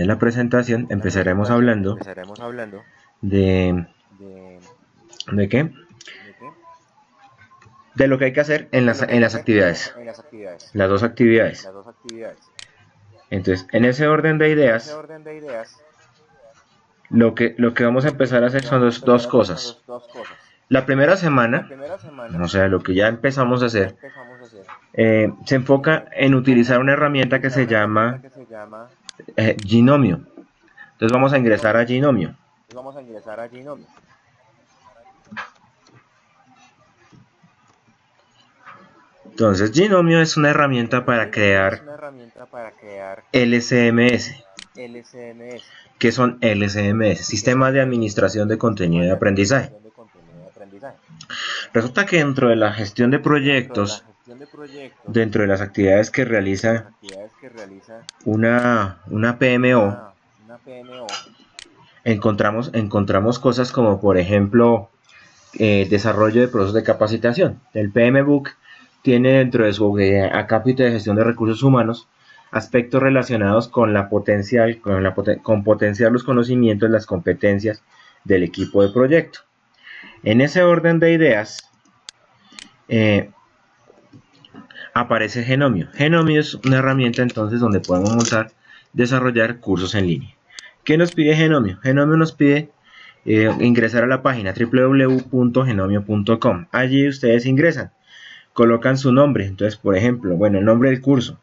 en la presentación empezaremos hablando de qué, de lo que hay que hacer en las actividades, las dos actividades. Entonces, en ese orden de ideas, lo que vamos a empezar a hacer son dos cosas. La primera semana, o sea, lo que ya empezamos a hacer, se enfoca en utilizar una herramienta que se llama Ginomio. Entonces vamos a ingresar a Ginomio. Entonces Ginomio es una herramienta para crear LCMS. ¿Qué son LCMS? Sistemas de Administración de Contenido de Aprendizaje. Resulta que dentro de la gestión de proyectos, dentro de las actividades que realiza una PMO, encontramos cosas como, por ejemplo, desarrollo de procesos de capacitación. El PMBOK tiene dentro de su acápite de gestión de recursos humanos aspectos relacionados con con potenciar los conocimientos, las competencias del equipo de proyecto. En ese orden de ideas aparece Ginomio. Ginomio es una herramienta entonces donde podemos desarrollar cursos en línea. ¿Qué nos pide Ginomio? Ginomio nos pide ingresar a la página www.ginomio.com. Allí ustedes ingresan, colocan su nombre. Entonces, por ejemplo, el nombre del curso.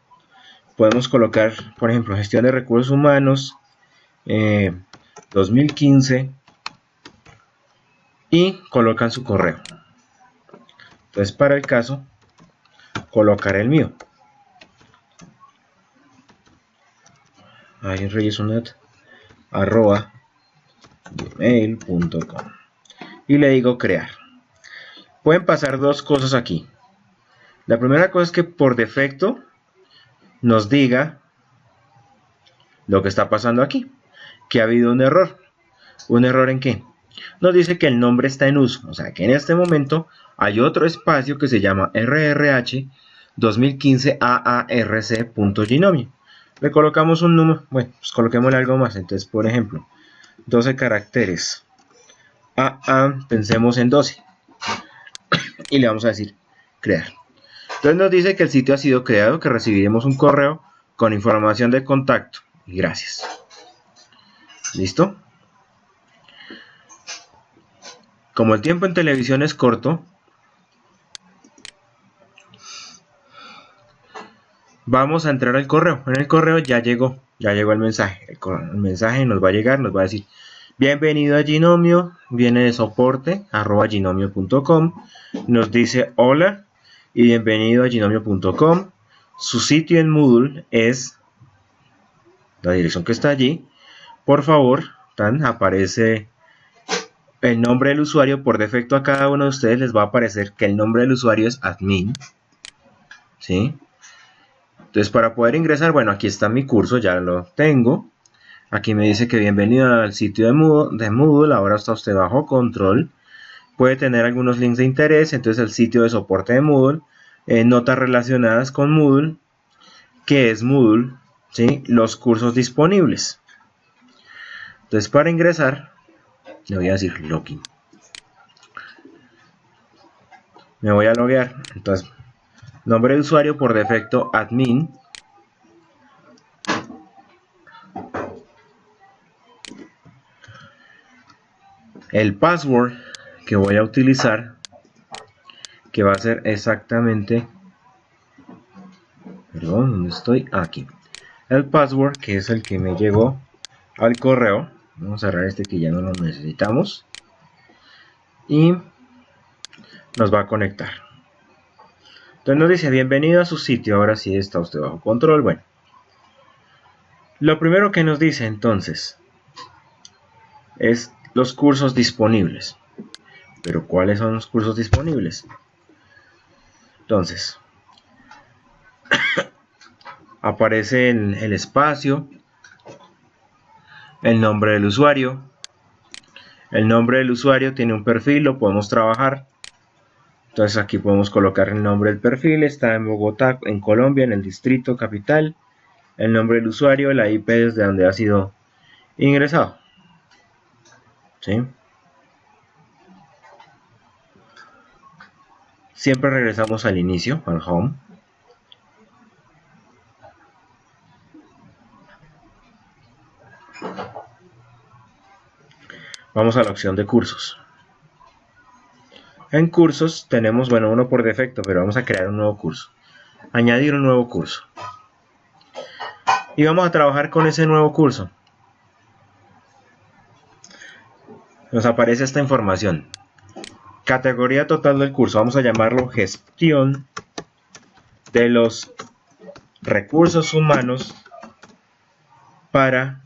Podemos colocar, por ejemplo, gestión de recursos humanos 2015 y colocan su correo. Entonces, para el caso, colocaré el mío. @gmail.com y le digo crear. Pueden pasar dos cosas aquí. La primera cosa es que por defecto nos diga lo que está pasando aquí, que ha habido un error. ¿Un error en qué? Nos dice que el nombre está en uso, o sea que en este momento hay otro espacio que se llama RRH 2015 AARC.ginomio. Le colocamos un número, pues coloquémosle algo más. Entonces, por ejemplo, 12 caracteres. Pensemos en 12. Y le vamos a decir crear. Entonces nos dice que el sitio ha sido creado, que recibiremos un correo con información de contacto. Y gracias. ¿Listo? Como el tiempo en televisión es corto, vamos a entrar al correo. En el correo ya llegó el mensaje. El mensaje nos va a llegar, nos va a decir: bienvenido a Ginomio, viene de soporte @ginomio.com, nos dice hola y bienvenido a ginomio.com. Su sitio en Moodle es la dirección que está allí. Por favor, aparece el nombre del usuario. Por defecto a cada uno de ustedes les va a aparecer que el nombre del usuario es admin, ¿sí? Entonces, para poder ingresar, aquí está mi curso, ya lo tengo. Aquí me dice que bienvenido al sitio de Moodle, ahora está usted bajo control. Puede tener algunos links de interés, entonces el sitio de soporte de Moodle, notas relacionadas con Moodle, qué es Moodle, ¿sí? Los cursos disponibles. Entonces, para ingresar, le voy a decir login. Me voy a loguear. Entonces, nombre de usuario por defecto admin. El password que voy a utilizar, que va a ser exactamente, ¿dónde estoy? Aquí. El password, que es el que me llegó al correo. Vamos a cerrar este que ya no lo necesitamos. Y nos va a conectar. Entonces nos dice bienvenido a su sitio. Ahora sí está usted bajo control. Bueno, lo primero que nos dice entonces es los cursos disponibles. Pero ¿cuáles son los cursos disponibles? Entonces aparece en el espacio el nombre del usuario. El nombre del usuario tiene un perfil, lo podemos trabajar. Entonces aquí podemos colocar el nombre del perfil. Está en Bogotá, en Colombia, en el distrito capital. el nombre del usuario, la IP desde donde ha sido ingresado. ¿Sí? Siempre regresamos al inicio, al home. Vamos a la opción de cursos. En cursos tenemos, bueno, uno por defecto, pero vamos a crear un nuevo curso. Añadir un nuevo curso. Y vamos a trabajar con ese nuevo curso. Nos aparece esta información. Categoría total del curso. Vamos a llamarlo gestión de los recursos humanos para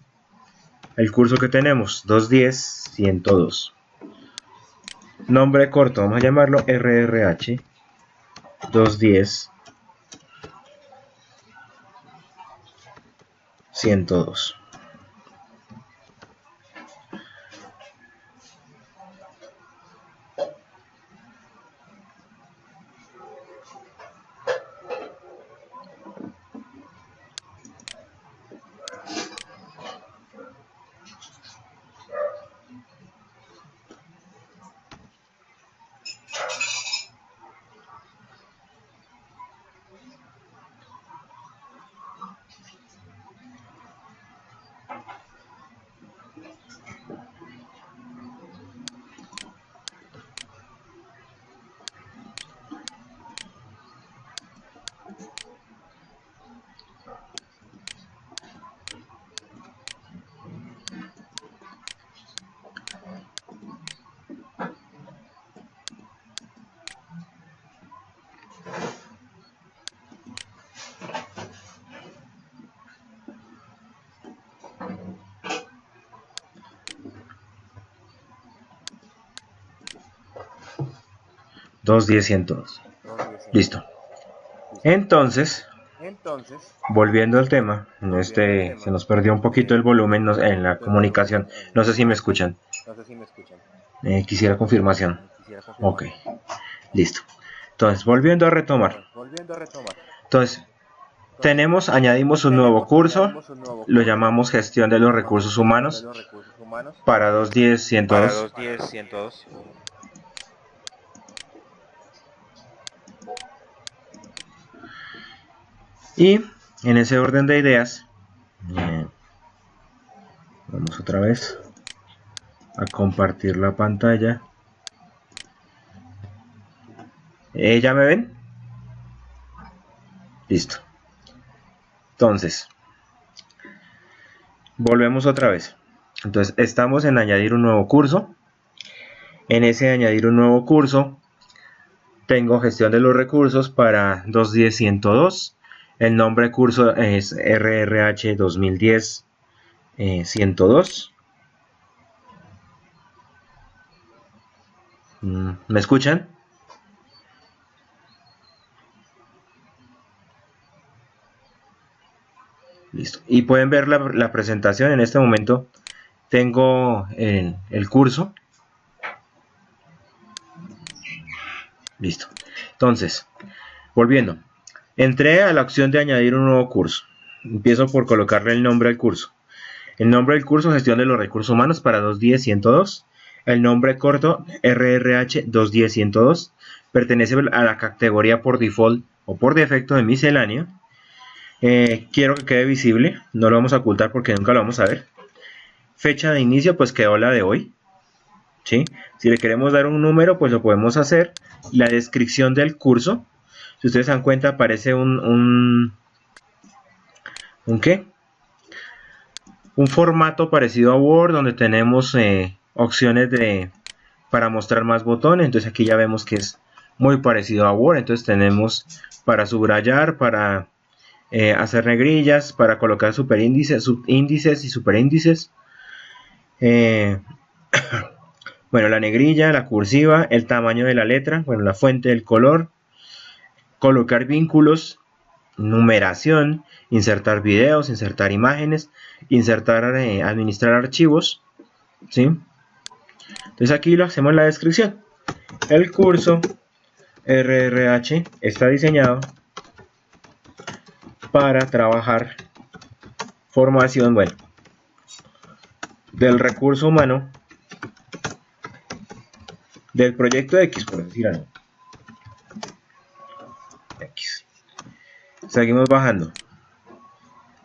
el curso que tenemos, 210-102. Nombre corto, vamos a llamarlo RRH 210-102. Listo. Entonces, volviendo al tema, se nos perdió un poquito el volumen en la comunicación. No sé si me escuchan. Quisiera confirmación. Ok, listo. Entonces, volviendo a retomar. Entonces, añadimos un nuevo curso, lo llamamos gestión de los recursos humanos para 210-102. Y en ese orden de ideas, vamos otra vez a compartir la pantalla. ¿Ya me ven? Listo. Entonces, volvemos otra vez. Entonces, estamos en añadir un nuevo curso. En ese añadir un nuevo curso, tengo gestión de los recursos para 210-102. El nombre de curso es RRH 2010-102. ¿Me escuchan? Listo. Y pueden ver la presentación. En este momento tengo el curso. Listo. Entonces, volviendo. Entré a la opción de añadir un nuevo curso. Empiezo por colocarle el nombre al curso. El nombre del curso, gestión de los recursos humanos para 210-102. El nombre corto, RRH 210-102. Pertenece a la categoría por default o por defecto de misceláneo. Quiero que quede visible. No lo vamos a ocultar porque nunca lo vamos a ver. Fecha de inicio, pues quedó la de hoy. ¿Sí? Si le queremos dar un número, pues lo podemos hacer. La descripción del curso. Si ustedes se dan cuenta, aparece ¿un qué? Un formato parecido a Word, donde tenemos opciones para mostrar más botones. Entonces aquí ya vemos que es muy parecido a Word. Entonces tenemos para subrayar, para hacer negrillas, para colocar superíndices, subíndices y superíndices. Bueno, la negrilla, la cursiva, el tamaño de la letra, bueno, la fuente, el color, colocar vínculos, numeración, insertar videos, insertar imágenes, administrar archivos, ¿sí? Entonces aquí lo hacemos en la descripción. El curso RRH está diseñado para trabajar formación, bueno, del recurso humano del proyecto X, por decir algo. X. Seguimos bajando.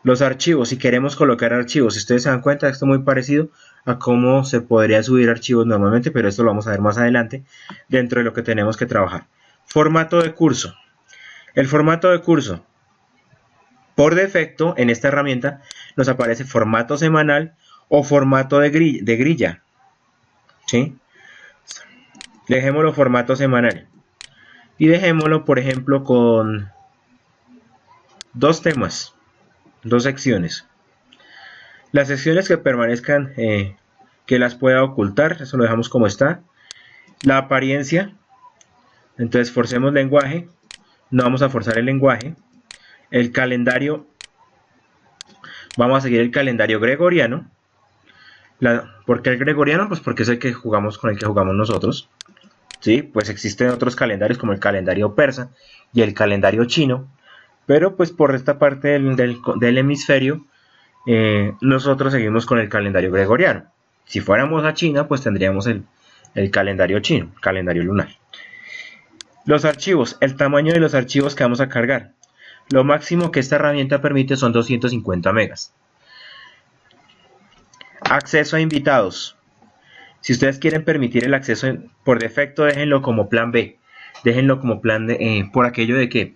Los archivos, si queremos colocar archivos, si ustedes se dan cuenta, esto es muy parecido a cómo se podría subir archivos normalmente, pero esto lo vamos a ver más adelante dentro de lo que tenemos que trabajar. Formato de curso. El formato de curso, por defecto, en esta herramienta, nos aparece formato semanal o formato de grilla. ¿Sí? Dejémoslo formato semanal. Y dejémoslo, por ejemplo, con 2 temas, 2 secciones. Las secciones que permanezcan, que las pueda ocultar, eso lo dejamos como está. La apariencia, entonces forcemos lenguaje, no vamos a forzar el lenguaje. El calendario, vamos a seguir el calendario gregoriano. ¿Por qué el gregoriano? Pues porque es el que jugamos, con el que jugamos nosotros. ¿Sí? Pues existen otros calendarios como el calendario persa y el calendario chino, pero pues por esta parte del hemisferio, nosotros seguimos con el calendario gregoriano. Si fuéramos a China, pues tendríamos el calendario chino, calendario lunar. Los archivos, el tamaño de los archivos que vamos a cargar. Lo máximo que esta herramienta permite son 250 megas. Acceso a invitados. Si ustedes quieren permitir el acceso por defecto, déjenlo como plan B. Déjenlo como plan D, por aquello de que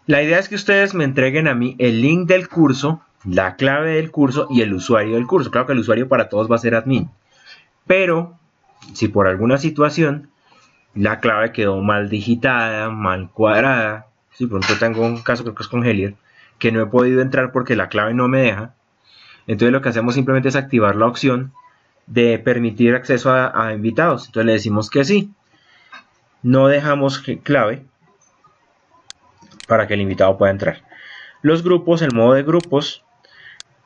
la idea es que ustedes me entreguen a mí el link del curso, la clave del curso y el usuario del curso. Claro que el usuario para todos va a ser admin. Pero si por alguna situación la clave quedó mal digitada, mal cuadrada, si pronto tengo un caso, creo que es con Helier, que no he podido entrar porque la clave no me deja, entonces lo que hacemos simplemente es activar la opción de permitir acceso a invitados. Entonces le decimos que sí, no dejamos clave para que el invitado pueda entrar. Los grupos, el modo de grupos,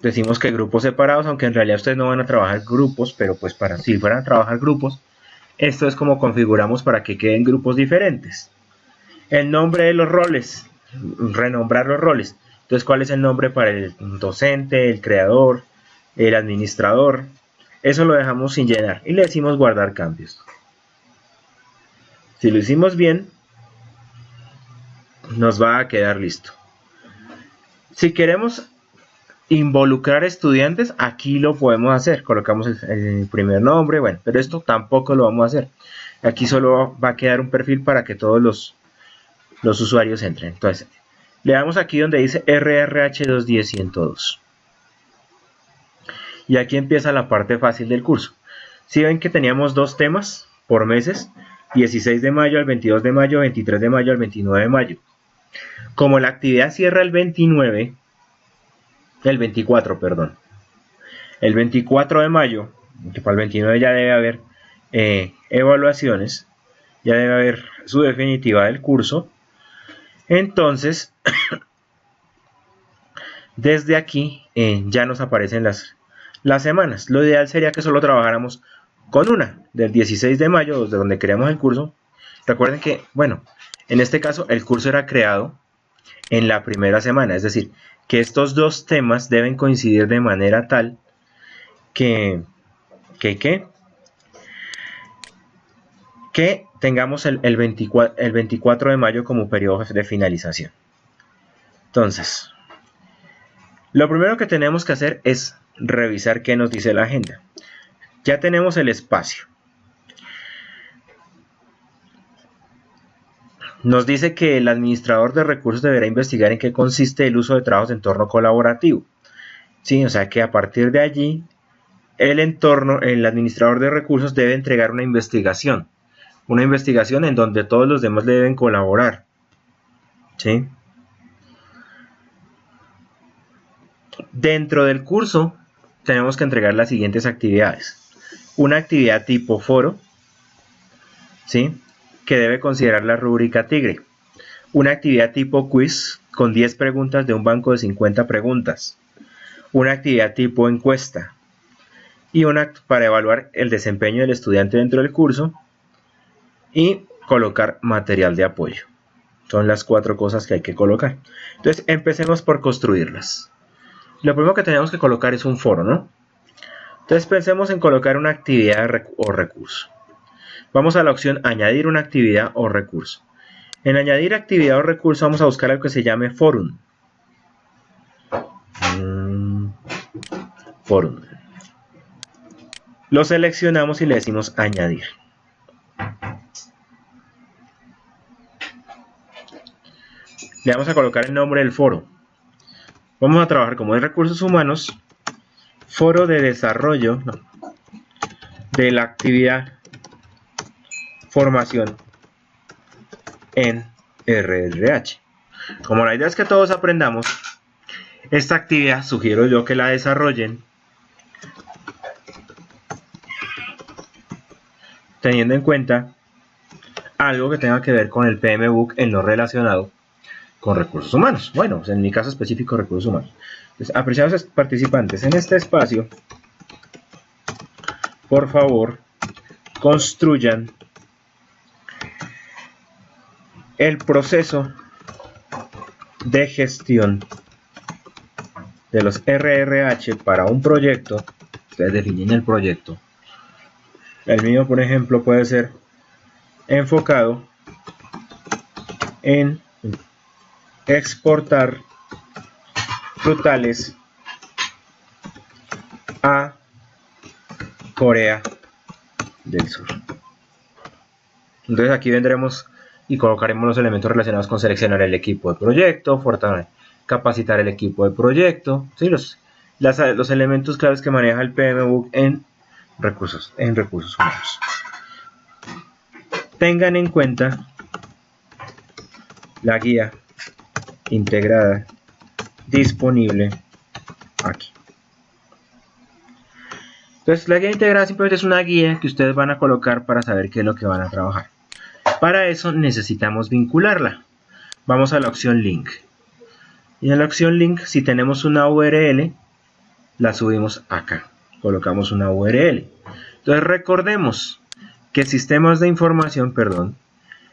decimos que grupos separados, aunque en realidad ustedes no van a trabajar grupos, pero pues para si fueran a trabajar grupos, esto es como configuramos para que queden grupos diferentes. El nombre de los roles, renombrar los roles. Entonces, ¿cuál es el nombre para el docente, el creador, el administrador? Eso lo dejamos sin llenar y le decimos guardar cambios. Si lo hicimos bien, nos va a quedar listo. Si queremos involucrar estudiantes, aquí lo podemos hacer. Colocamos el primer nombre, bueno, pero esto tampoco lo vamos a hacer. Aquí solo va a quedar un perfil para que todos los usuarios entren. Entonces, le damos aquí donde dice RRH210-102. Y aquí empieza la parte fácil del curso. Si ven que teníamos 2 temas por meses, 16 de mayo al 22 de mayo, 23 de mayo al 29 de mayo. Como la actividad cierra el 24, perdón. El 24 de mayo, que para el 29 ya debe haber evaluaciones, ya debe haber su definitiva del curso. Entonces, desde aquí ya nos aparecen las semanas. Lo ideal sería que solo trabajáramos con una, del 16 de mayo, de donde creamos el curso. Recuerden que, bueno, en este caso el curso era creado en la primera semana, es decir, que estos 2 temas deben coincidir de manera tal que tengamos el 24 de mayo como periodo de finalización. Entonces, lo primero que tenemos que hacer es revisar qué nos dice la agenda. Ya tenemos el espacio. Nos dice que el administrador de recursos deberá investigar en qué consiste el uso de trabajos de entorno colaborativo. Sí, o sea que a partir de allí, el administrador de recursos debe entregar una investigación en donde todos los demás deben colaborar. ¿Sí? Dentro del curso tenemos que entregar las siguientes actividades. Una actividad tipo foro, ¿sí?, que debe considerar la rúbrica Tigre. Una actividad tipo quiz con 10 preguntas de un banco de 50 preguntas. Una actividad tipo encuesta. Y una para evaluar el desempeño del estudiante dentro del curso. Y colocar material de apoyo. Son las 4 cosas que hay que colocar. Entonces empecemos por construirlas. Lo primero que tenemos que colocar es un foro, ¿no? Entonces pensemos en colocar una actividad o recurso. Vamos a la opción añadir una actividad o recurso. En añadir actividad o recurso vamos a buscar algo que se llame forum. Forum. Lo seleccionamos y le decimos añadir. Le vamos a colocar el nombre del foro. Vamos a trabajar como de recursos humanos, foro de desarrollo de la actividad formación en RRH. Como la idea es que todos aprendamos, esta actividad sugiero yo que la desarrollen teniendo en cuenta algo que tenga que ver con el PMBOK en lo relacionado con recursos humanos. Bueno, en mi caso específico, recursos humanos. Entonces, apreciados participantes, en este espacio, por favor, construyan el proceso de gestión de los RRH para un proyecto. Ustedes definen el proyecto. El mío, por ejemplo, puede ser enfocado en exportar frutales a Corea del Sur. Entonces aquí vendremos y colocaremos los elementos relacionados con seleccionar el equipo de proyecto, capacitar el equipo de proyecto, ¿sí? los elementos claves que maneja el PMBOK en recursos humanos. Tengan en cuenta la guía integrada disponible aquí. Entonces la guía integrada simplemente es una guía que ustedes van a colocar para saber qué es lo que van a trabajar. Para eso necesitamos vincularla. Vamos a la opción link. Y en la opción link, si tenemos una URL, la subimos acá. Colocamos una URL. Entonces recordemos que sistemas de información,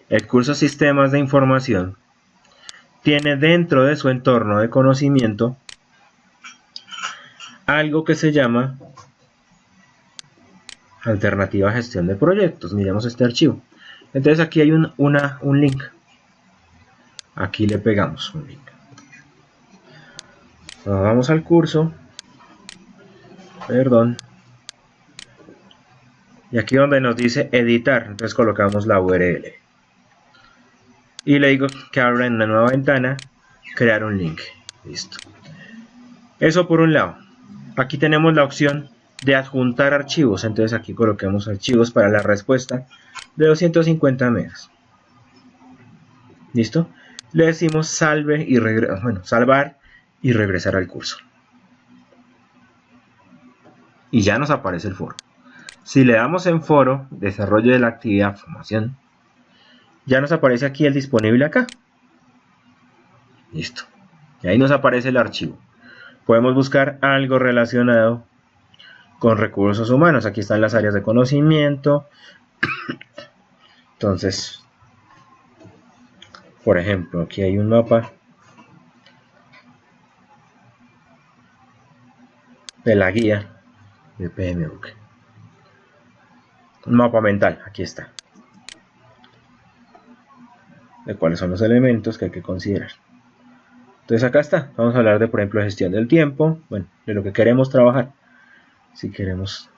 el curso Sistemas de Información tiene dentro de su entorno de conocimiento algo que se llama Alternativa a Gestión de Proyectos. Miremos este archivo. Entonces aquí hay un link. Aquí le pegamos un link. Nos vamos al curso. Y aquí donde nos dice editar, entonces colocamos la URL. Y le digo que abra en una nueva ventana, crear un link. Listo. Eso por un lado. Aquí tenemos la opción de adjuntar archivos. Entonces aquí coloquemos archivos para la respuesta de 250 megas. ¿Listo? Le decimos salvar y regresar al curso. Y ya nos aparece el foro. Si le damos en foro, desarrollo de la actividad formación, ya nos aparece aquí el disponible acá. Listo. Y ahí nos aparece el archivo. Podemos buscar algo relacionado con recursos humanos. Aquí están las áreas de conocimiento. Entonces, por ejemplo, aquí hay un mapa de la guía de PMBOK. Un mapa mental, aquí está. De cuáles son los elementos que hay que considerar. Entonces acá está. Vamos a hablar de, por ejemplo, gestión del tiempo. Bueno, de lo que queremos trabajar. Si queremos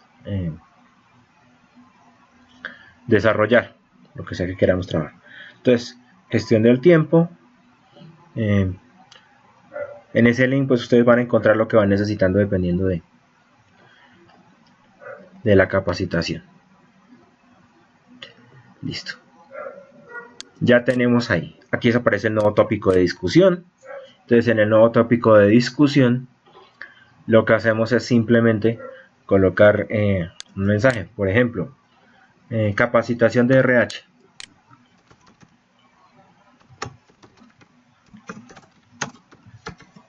desarrollar lo que sea que queramos trabajar. Entonces, gestión del tiempo. En ese link pues ustedes van a encontrar lo que van necesitando dependiendo de la capacitación. Listo. Ya tenemos ahí. Aquí aparece el nuevo tópico de discusión. Entonces en el nuevo tópico de discusión lo que hacemos es simplemente colocar un mensaje. Por ejemplo, capacitación de RH.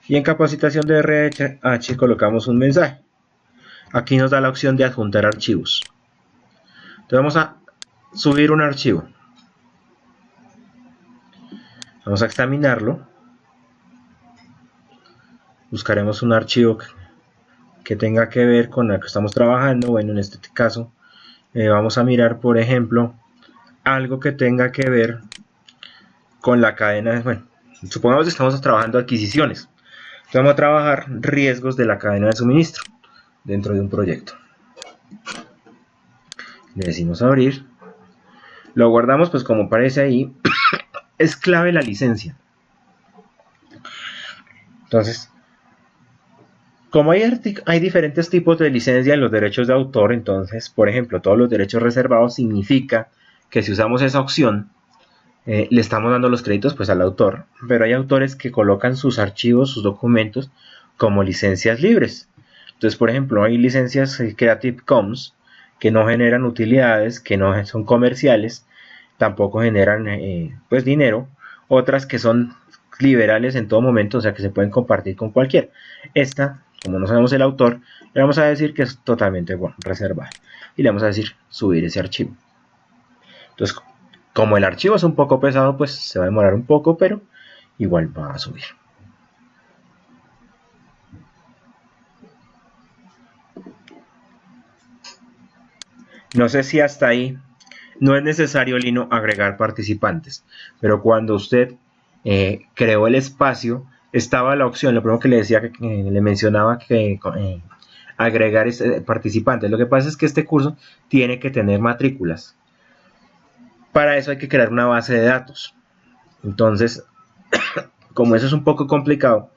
Y en capacitación de RH colocamos un mensaje. Aquí nos da la opción de adjuntar archivos. Entonces vamos a subir un archivo. Vamos a examinarlo. buscaremos un archivo que tenga que ver con el que estamos trabajando. Bueno, en este caso vamos a mirar, por ejemplo, algo que tenga que ver con la cadena. Bueno, supongamos que estamos trabajando adquisiciones. Entonces vamos a trabajar riesgos de la cadena de suministro dentro de un proyecto. Le decimos abrir. Lo guardamos pues como aparece ahí. Es clave la licencia. Entonces, como hay diferentes tipos de licencia en los derechos de autor, entonces, por ejemplo, todos los derechos reservados significa que si usamos esa opción, le estamos dando los créditos pues al autor, pero hay autores que colocan sus archivos, sus documentos como licencias libres. Entonces, por ejemplo, hay licencias Creative Commons que no generan utilidades, que no son comerciales, tampoco generan pues dinero, otras que son liberales en todo momento, o sea que se pueden compartir con cualquiera. Esta, como no sabemos el autor, le vamos a decir que es totalmente reservada y le vamos a decir subir ese archivo. Entonces, como el archivo es un poco pesado, pues se va a demorar un poco, pero igual va a subir. No sé si hasta ahí no es necesario, Lino, agregar participantes, pero cuando usted creó el espacio, estaba la opción, lo primero que le decía, que le mencionaba que agregar participantes. Lo que pasa es que este curso tiene que tener matrículas. Para eso hay que crear una base de datos. Entonces, como eso es un poco complicado,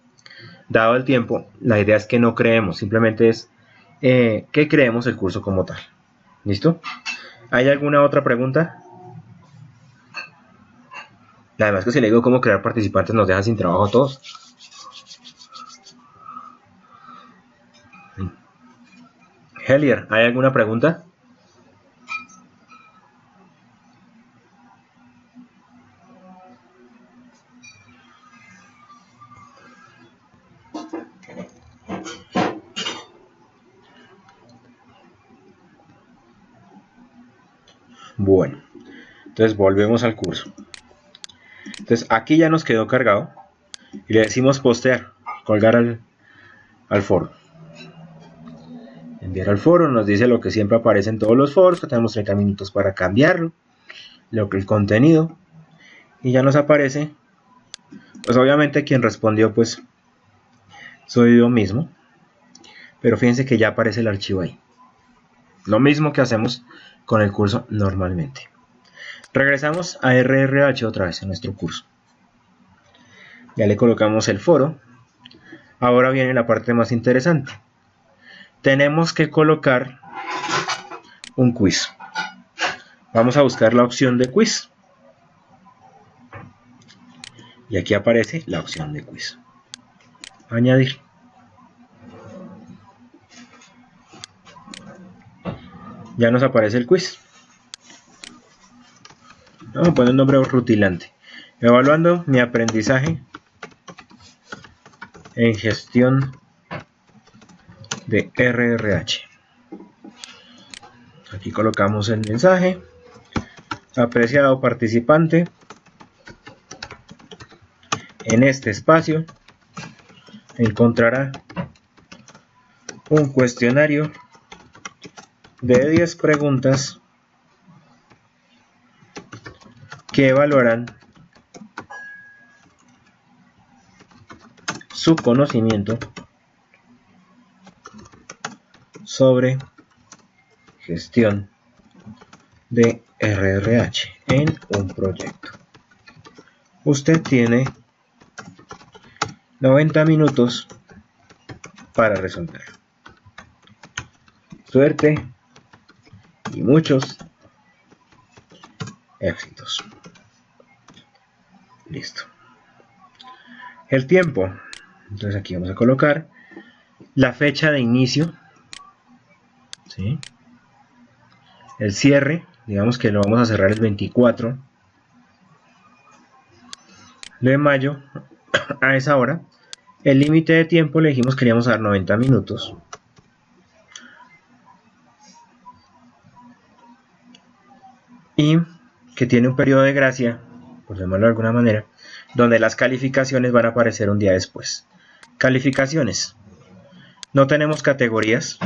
dado el tiempo, la idea es que no creemos, simplemente es que creemos el curso como tal. ¿Listo? ¿Hay alguna otra pregunta? Además que si le digo cómo crear participantes nos dejan sin trabajo a todos. Helier, ¿hay alguna pregunta? Bueno, entonces volvemos al curso. Entonces aquí ya nos quedó cargado y le decimos postear, colgar al foro. Enviar al foro, nos dice lo que siempre aparece en todos los foros, que tenemos 30 minutos para cambiarlo, lo que el contenido, y ya nos aparece, pues obviamente quien respondió pues soy yo mismo, pero fíjense que ya aparece el archivo ahí. Lo mismo que hacemos con el curso normalmente. Regresamos a RRH otra vez en nuestro curso. Ya le colocamos el foro. Ahora viene la parte más interesante. Tenemos que colocar un quiz. Vamos a buscar la opción de quiz. Y aquí aparece la opción de quiz. Añadir. Ya nos aparece el quiz. Vamos a poner un nombre rutilante. Evaluando mi aprendizaje en gestión de RRH. Aquí colocamos el mensaje. Apreciado participante, en este espacio encontrará un cuestionario de 10 preguntas que evaluarán su conocimiento sobre gestión de RRH en un proyecto. Usted tiene 90 minutos para resolverlo. Suerte y muchos éxitos. Listo. El tiempo. Entonces aquí vamos a colocar la fecha de inicio. ¿Sí? El cierre. Digamos que lo vamos a cerrar el 24 de mayo a esa hora. El límite de tiempo le dijimos que le íbamos a dar 90 minutos. Y que tiene un periodo de gracia, por llamarlo de alguna manera, donde las calificaciones van a aparecer un día después. Calificaciones. No tenemos categorías.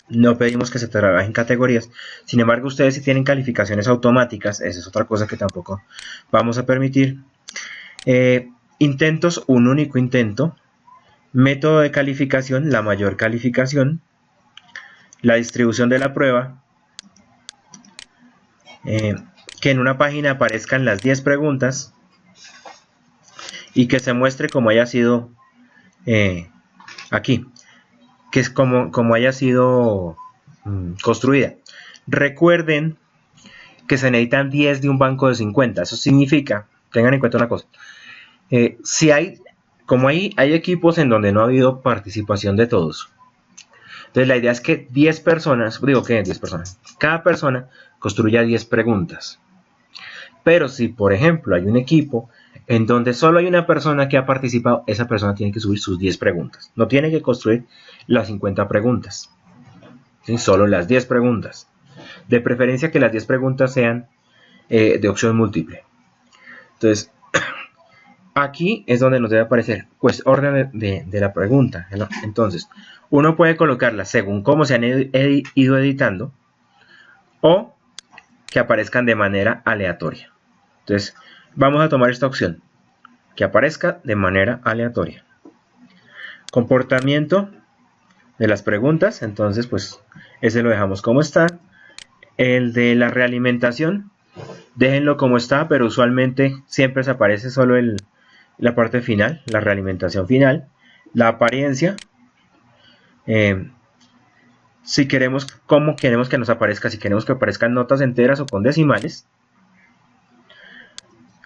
No pedimos que se trabajen categorías. Sin embargo, ustedes si tienen calificaciones automáticas, esa es otra cosa que tampoco vamos a permitir. Intentos, un único intento. Método de calificación, la mayor calificación. La distribución de la prueba. Que en una página aparezcan las 10 preguntas. Y que se muestre como haya sido aquí. Que es como haya sido construida. Recuerden que se necesitan 10 de un banco de 50. Eso significa, tengan en cuenta una cosa, si como hay equipos en donde no ha habido participación de todos, entonces la idea es que 10 personas, digo que 10 personas, cada persona construya 10 preguntas. Pero si por ejemplo hay un equipo en donde solo hay una persona que ha participado, esa persona tiene que subir sus 10 preguntas. No tiene que construir las 50 preguntas. ¿Sí? Solo las 10 preguntas. De preferencia que las 10 preguntas sean de opción múltiple. Entonces, aquí es donde nos debe aparecer pues orden de la pregunta. ¿no? Entonces, uno puede colocarla según cómo se han ido editando o que aparezcan de manera aleatoria. Entonces, vamos a tomar esta opción, que aparezca de manera aleatoria. Comportamiento de las preguntas, entonces pues ese lo dejamos como está. El de la realimentación, déjenlo como está, pero usualmente siempre se aparece solo la parte final, la realimentación final. La apariencia, si queremos, cómo queremos que nos aparezca, si queremos que aparezcan notas enteras o con decimales.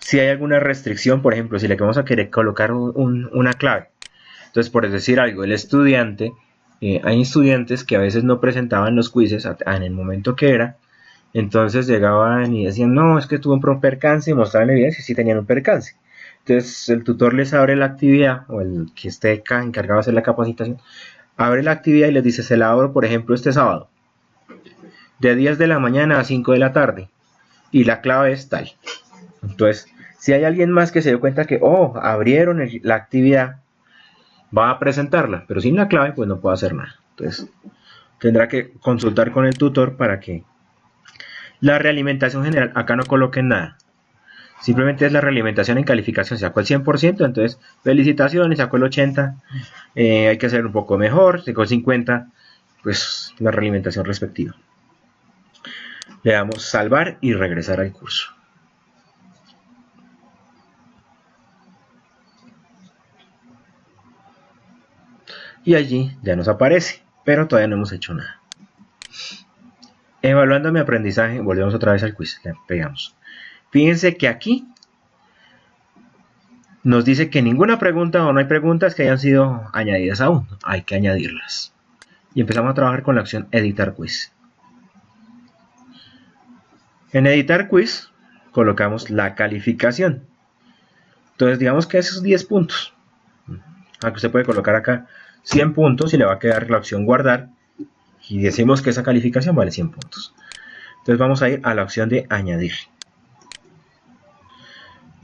Si hay alguna restricción, por ejemplo, si le vamos a querer colocar una clave. Entonces, por decir algo, el estudiante, hay estudiantes que a veces no presentaban los quizzes en el momento que era. Entonces llegaban y decían, no, es que tuve un percance y mostraban evidencia y sí tenían un percance. Entonces el tutor les abre la actividad, o el que esté encargado de hacer la capacitación, abre la actividad y les dice, se la abro, por ejemplo, este sábado, de 10 de la mañana a 5 de la tarde, y la clave es tal. Entonces, si hay alguien más que se dio cuenta que, abrieron la actividad, va a presentarla, pero sin la clave, pues no puede hacer nada. Entonces, tendrá que consultar con el tutor para que la realimentación general, acá no coloquen nada. Simplemente es la realimentación en calificación. Sacó el 100%, entonces felicitaciones, sacó el 80%, hay que hacer un poco mejor, sacó el 50%, pues la realimentación respectiva. Le damos salvar y regresar al curso. Y allí ya nos aparece, pero todavía no hemos hecho nada. Evaluando mi aprendizaje, volvemos otra vez al quiz, le pegamos. Fíjense que aquí nos dice que ninguna pregunta o no hay preguntas que hayan sido añadidas aún, hay que añadirlas. Y empezamos a trabajar con la opción editar quiz. En editar quiz colocamos la calificación. Entonces digamos que esos 10 puntos. Aunque usted puede colocar acá 100 puntos y le va a quedar la opción guardar. Y decimos que esa calificación vale 100 puntos. Entonces vamos a ir a la opción de añadir.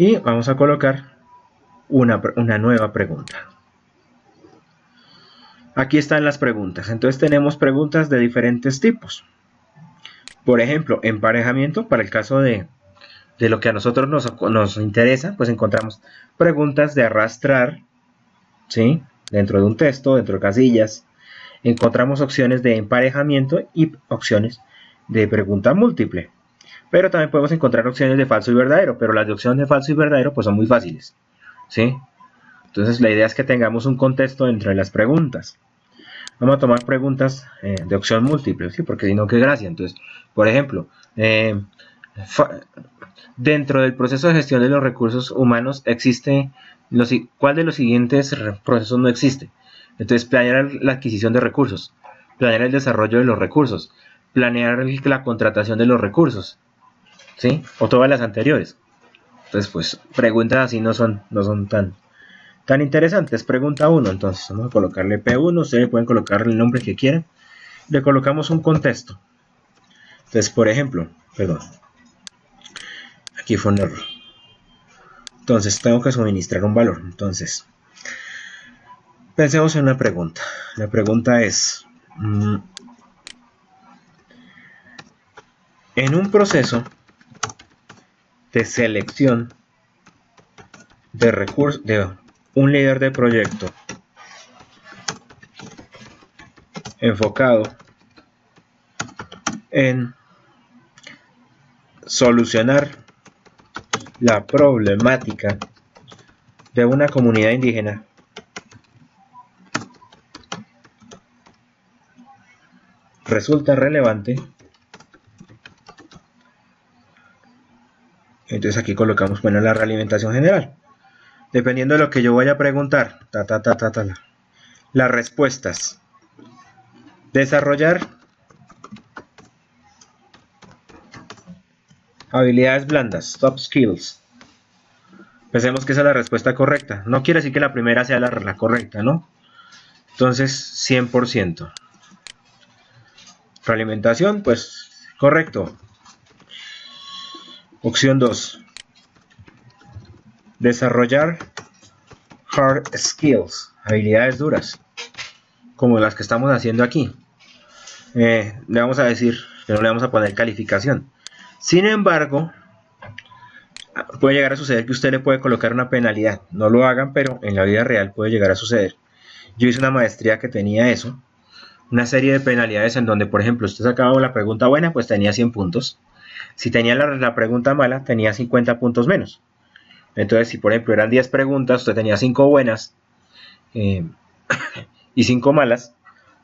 Y vamos a colocar una nueva pregunta. Aquí están las preguntas. Entonces tenemos preguntas de diferentes tipos. Por ejemplo, emparejamiento, para el caso de lo que a nosotros nos interesa, pues encontramos preguntas de arrastrar, ¿sí? Dentro de un texto, dentro de casillas. Encontramos opciones de emparejamiento y opciones de pregunta múltiple. Pero también podemos encontrar opciones de falso y verdadero, pero las de opción de falso y verdadero pues son muy fáciles, ¿sí? Entonces la idea es que tengamos un contexto dentro de las preguntas. Vamos a tomar preguntas de opción múltiple, ¿sí? Porque si no, qué gracia. Entonces, por ejemplo, dentro del proceso de gestión de los recursos humanos existe, ¿cuál de los siguientes procesos no existe? Entonces, planear la adquisición de recursos, planear el desarrollo de los recursos, planear la contratación de los recursos, ¿sí? O todas las anteriores. Entonces, pues, preguntas así no son tan interesantes. Pregunta 1, entonces, vamos a colocarle P1, ustedes pueden colocarle el nombre que quieran. Le colocamos un contexto. Entonces, por ejemplo, perdón, aquí fue un error. Entonces, tengo que suministrar un valor. Entonces, Pensemos en una pregunta. La pregunta es, en un proceso de selección de recursos de un líder de proyecto enfocado en solucionar la problemática de una comunidad indígena, resulta relevante. Entonces aquí colocamos, bueno, la realimentación general. Dependiendo de lo que yo vaya a preguntar, las respuestas. Desarrollar habilidades blandas, soft skills. Pensemos que esa es la respuesta correcta. No quiere decir que la primera sea la correcta, ¿no? Entonces, 100%. Realimentación, pues, correcto. Opción 2. Desarrollar hard skills, habilidades duras, como las que estamos haciendo aquí. Le vamos a decir que no le vamos a poner calificación. Sin embargo, puede llegar a suceder que usted le puede colocar una penalidad. No lo hagan, pero en la vida real puede llegar a suceder. Yo hice una maestría que tenía eso, una serie de penalidades en donde, por ejemplo, usted sacaba la pregunta buena, pues tenía 100 puntos. Si tenía la pregunta mala, tenía 50 puntos menos. Entonces, si por ejemplo eran 10 preguntas, usted tenía 5 buenas y 5 malas,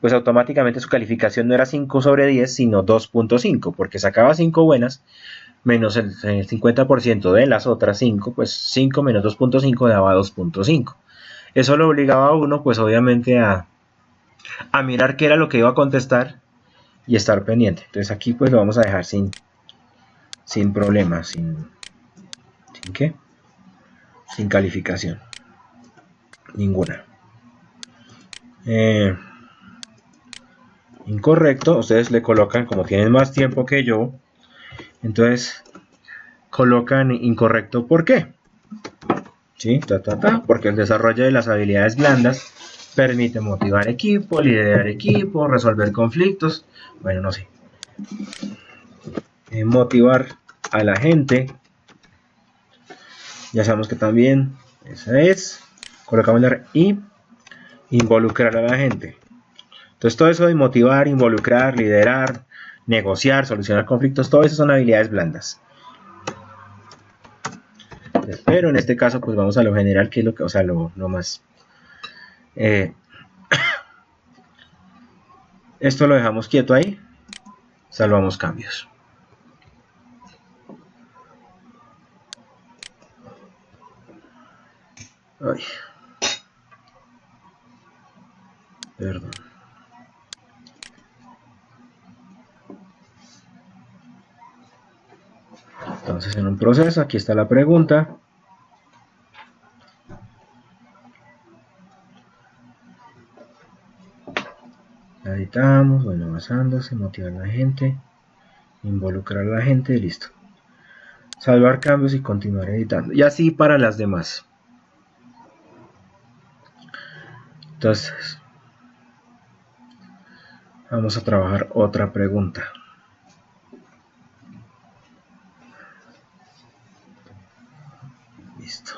pues automáticamente su calificación no era 5 sobre 10, sino 2.5, porque sacaba 5 buenas menos el 50% de las otras 5, pues 5 menos 2.5 daba 2.5. Eso lo obligaba a uno, pues obviamente a mirar qué era lo que iba a contestar y estar pendiente. Entonces aquí pues lo vamos a dejar sin problemas, ¿sin qué? Sin calificación ninguna. Incorrecto, ustedes le colocan, como tienen más tiempo que yo, entonces colocan incorrecto. ¿Por qué? ¿Sí? Porque el desarrollo de las habilidades blandas permite motivar equipo, liderar equipo, resolver conflictos, bueno, no sé, motivar a la gente. Ya sabemos que también esa es, colocamos y involucrar a la gente. Entonces todo eso de motivar, involucrar, liderar, negociar, solucionar conflictos, todo eso son habilidades blandas. Pero en este caso pues vamos a lo general, que es lo que, o sea, lo más. Esto lo dejamos quieto ahí, salvamos cambios. Ay. Perdón. Entonces en un proceso, aquí está la pregunta. Editamos, bueno, basándose, motivar a la gente, involucrar a la gente, listo. Salvar cambios y continuar editando. Y así para las demás. Entonces, vamos a trabajar otra pregunta. Listo.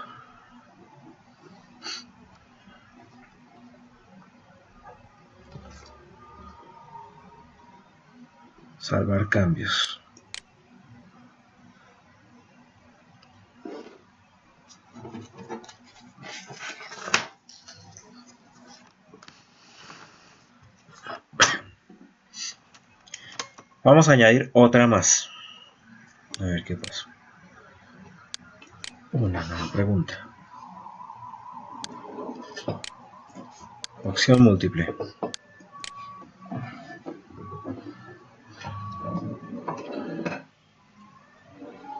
Salvar cambios. Vamos a añadir otra más. A ver qué pasó. Una nueva pregunta. Opción múltiple.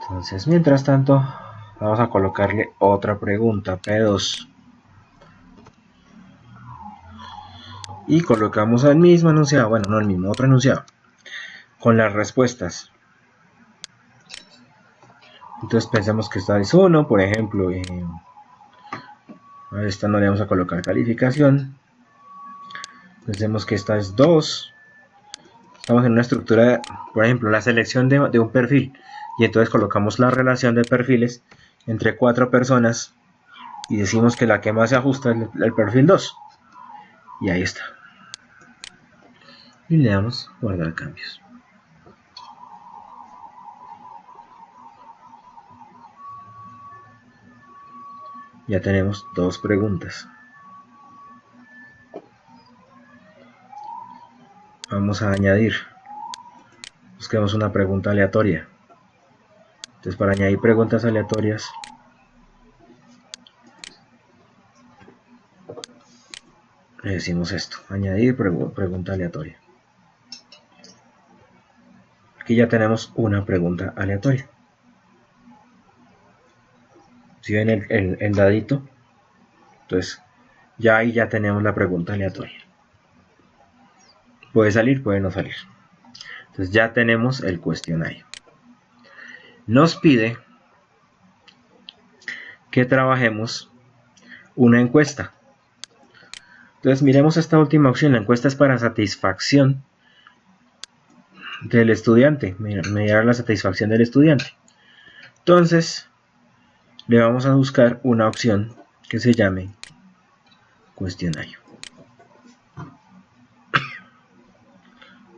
Entonces, mientras tanto, vamos a colocarle otra pregunta, P2. Y colocamos el mismo enunciado, bueno, no el mismo, otro enunciado, con las respuestas. Entonces pensemos que esta es 1, por ejemplo. A esta no le vamos a colocar calificación. Pensemos que esta es 2. Estamos en una estructura, por ejemplo, la selección de un perfil. Y entonces colocamos la relación de perfiles entre 4 personas. Y decimos que la que más se ajusta es el perfil 2. Y ahí está. Y le damos guardar cambios. Ya tenemos 2 preguntas. Vamos a añadir. Busquemos una pregunta aleatoria. Entonces, para añadir preguntas aleatorias, le decimos esto: añadir pregunta aleatoria. Aquí ya tenemos una pregunta aleatoria. Si ven el dadito, entonces ya ahí ya tenemos la pregunta aleatoria. Puede salir, puede no salir. Entonces ya tenemos el cuestionario. Nos pide que trabajemos una encuesta. Entonces miremos esta última opción. La encuesta es para satisfacción del estudiante, medir la satisfacción del estudiante. Entonces le vamos a buscar una opción que se llame cuestionario.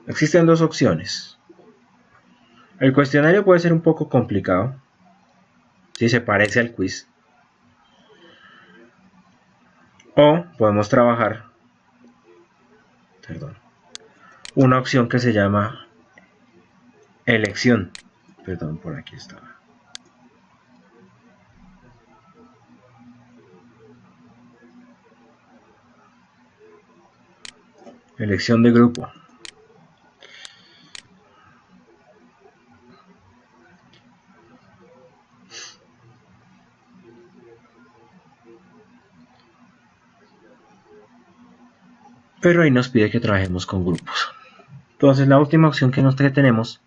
Existen 2 opciones. El cuestionario puede ser un poco complicado si se parece al quiz, o podemos trabajar una opción que se llama elección. Por aquí estaba. Elección de grupo. Pero ahí nos pide que trabajemos con grupos. Entonces la última opción que tenemos,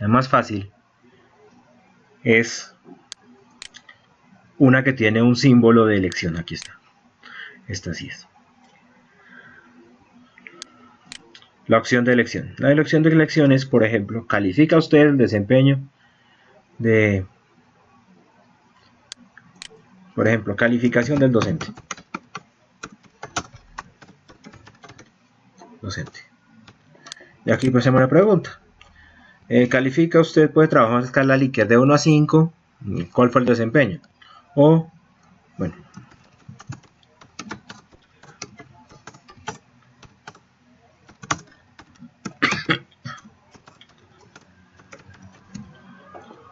la más fácil, es una que tiene un símbolo de elección. Aquí está. Esta sí es. La opción de elección. La elección de elección es, por ejemplo, califica usted el desempeño de, por ejemplo, calificación del docente. Y aquí pues hacemos una pregunta. ¿Califica usted, puede trabajar en escala Likert de 1 a 5? ¿Cuál fue el desempeño? O, bueno,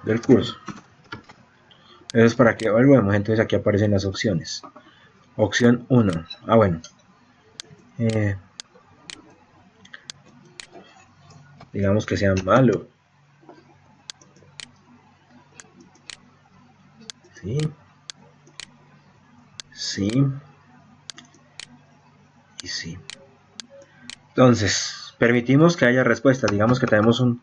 del curso. Eso es para que evaluemos. Entonces aquí aparecen las opciones. Opción 1. Bueno. Digamos que sea malo. Sí. Sí. Y sí. Entonces, permitimos que haya respuestas. Digamos que tenemos un...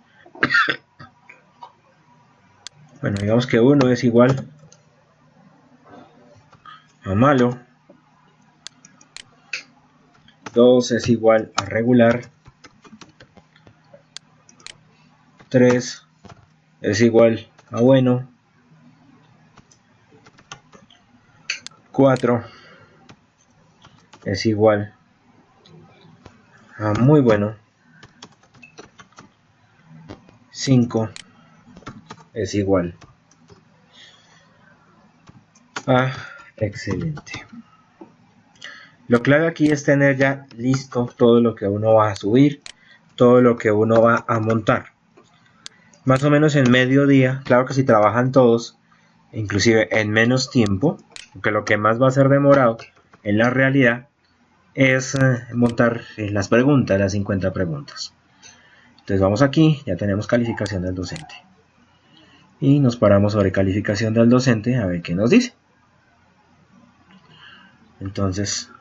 Bueno, digamos que 1 es igual a malo. 2 es igual a regular. 3 es igual a bueno. 4 es igual a muy bueno. 5 es igual a excelente. Lo clave aquí es tener ya listo todo lo que uno va a subir, todo lo que uno va a montar. Más o menos en mediodía, claro que si trabajan todos, inclusive en menos tiempo, porque lo que más va a ser demorado en la realidad es montar las preguntas, las 50 preguntas. Entonces vamos aquí, ya tenemos calificación del docente. Y nos paramos sobre calificación del docente a ver qué nos dice. Entonces,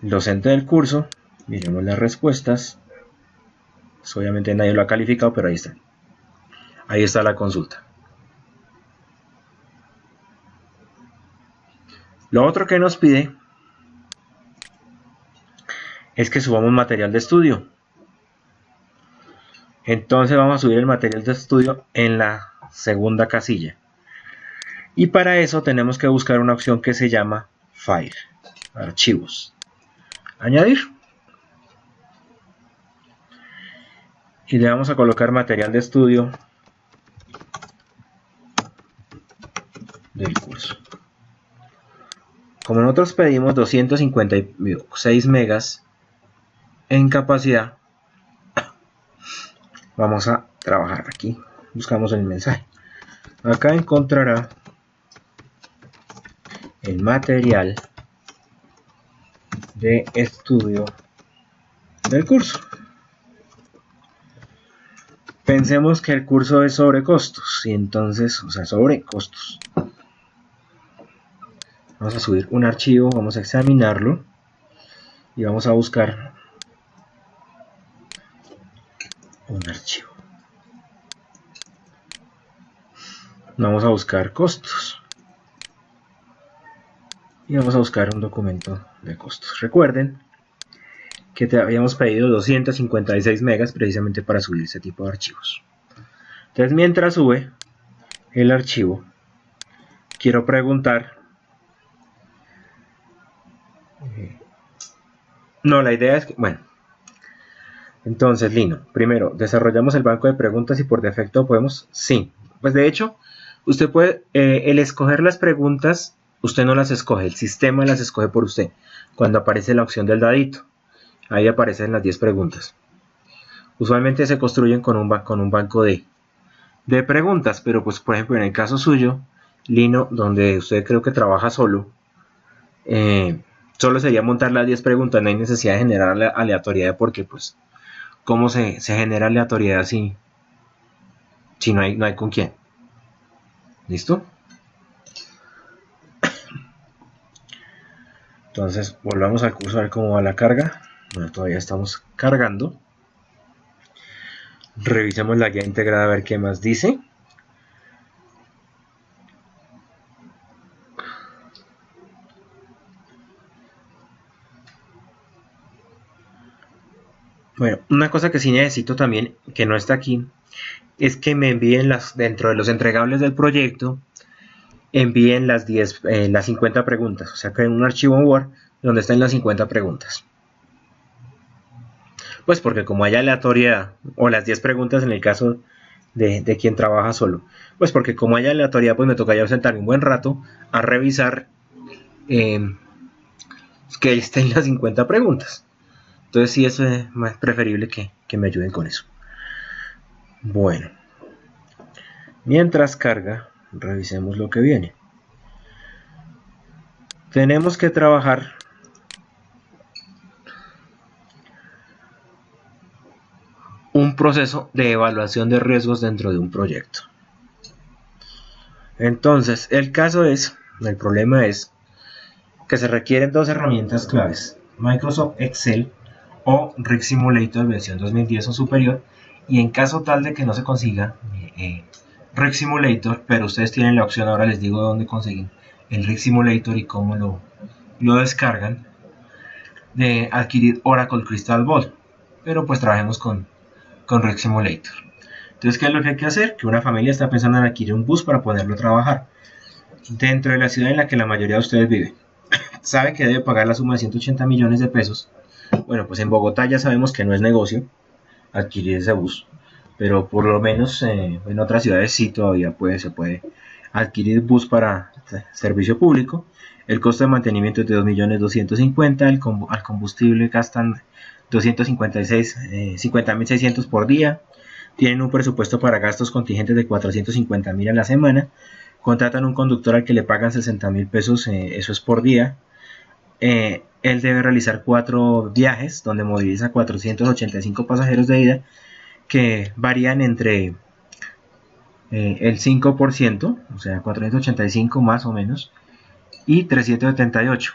el docente del curso, miremos las respuestas. Pues obviamente nadie lo ha calificado, pero ahí está. Ahí está la consulta. Lo otro que nos pide es que subamos material de estudio. Entonces vamos a subir el material de estudio en la segunda casilla. Y para eso tenemos que buscar una opción que se llama File, archivos. Añadir. Y le vamos a colocar material de estudio del curso. Como nosotros pedimos 256 megas en capacidad, vamos a trabajar aquí. Buscamos el mensaje. Acá encontrará el material de estudio del curso. Pensemos que el curso es sobre costos, y entonces, o sea, sobre costos. Vamos a subir un archivo, vamos a examinarlo y vamos a buscar un archivo. Vamos a buscar costos y vamos a buscar un documento de costos. Recuerden que te habíamos pedido 256 megas precisamente para subir ese tipo de archivos. Entonces, mientras sube el archivo, quiero preguntar. No, la idea es que, bueno, entonces, Lino, primero, desarrollamos el banco de preguntas y por defecto podemos, sí, pues de hecho, usted puede, el escoger las preguntas, usted no las escoge, el sistema las escoge por usted, cuando aparece la opción del dadito, ahí aparecen las 10 preguntas. Usualmente se construyen con un banco de preguntas, pero pues por ejemplo en el caso suyo, Lino, donde usted creo que trabaja solo, solo sería montar las 10 preguntas, no hay necesidad de generar aleatoriedad porque pues ¿cómo se genera aleatoriedad si no hay con quién? ¿Listo? Entonces volvamos al curso a ver cómo va la carga. Bueno, todavía estamos cargando. Revisemos la guía integrada a ver qué más dice. Bueno, una cosa que sí necesito también, que no está aquí, es que me envíen dentro de los entregables del proyecto, envíen las 50 preguntas. O sea, que en un archivo en Word donde están las 50 preguntas. Pues porque como hay aleatoriedad, o las 10 preguntas en el caso de quien trabaja solo, pues porque como hay aleatoriedad, pues me tocaría sentarme un buen rato a revisar que estén las 50 preguntas. Entonces sí, eso es más preferible que me ayuden con eso. Bueno, mientras carga, revisemos lo que viene. Tenemos que trabajar un proceso de evaluación de riesgos dentro de un proyecto. Entonces, el problema es que se requieren dos herramientas claves: Microsoft Excel o Rig Simulator versión 2010 o superior, y en caso tal de que no se consiga Rig Simulator, pero ustedes tienen la opción, ahora les digo dónde conseguir el Rig Simulator y cómo lo descargan, de adquirir Oracle Crystal Ball, pero pues trabajemos con Rig Simulator. Entonces, ¿qué es lo que hay que hacer? Que una familia está pensando en adquirir un bus para poderlo trabajar dentro de la ciudad en la que la mayoría de ustedes viven. Sabe que debe pagar la suma de 180 millones de pesos. Bueno, pues en Bogotá ya sabemos que no es negocio adquirir ese bus, pero por lo menos en otras ciudades sí todavía se puede adquirir bus para servicio público. El costo de mantenimiento es de 2.250.000, al combustible gastan 50.600 por día. Tienen un presupuesto para gastos contingentes de 450.000 a la semana. Contratan un conductor al que le pagan 60.000 pesos, eso es por día. Él debe realizar 4 viajes donde moviliza 485 pasajeros de ida, que varían entre el 5%, o sea 485 más o menos, y 378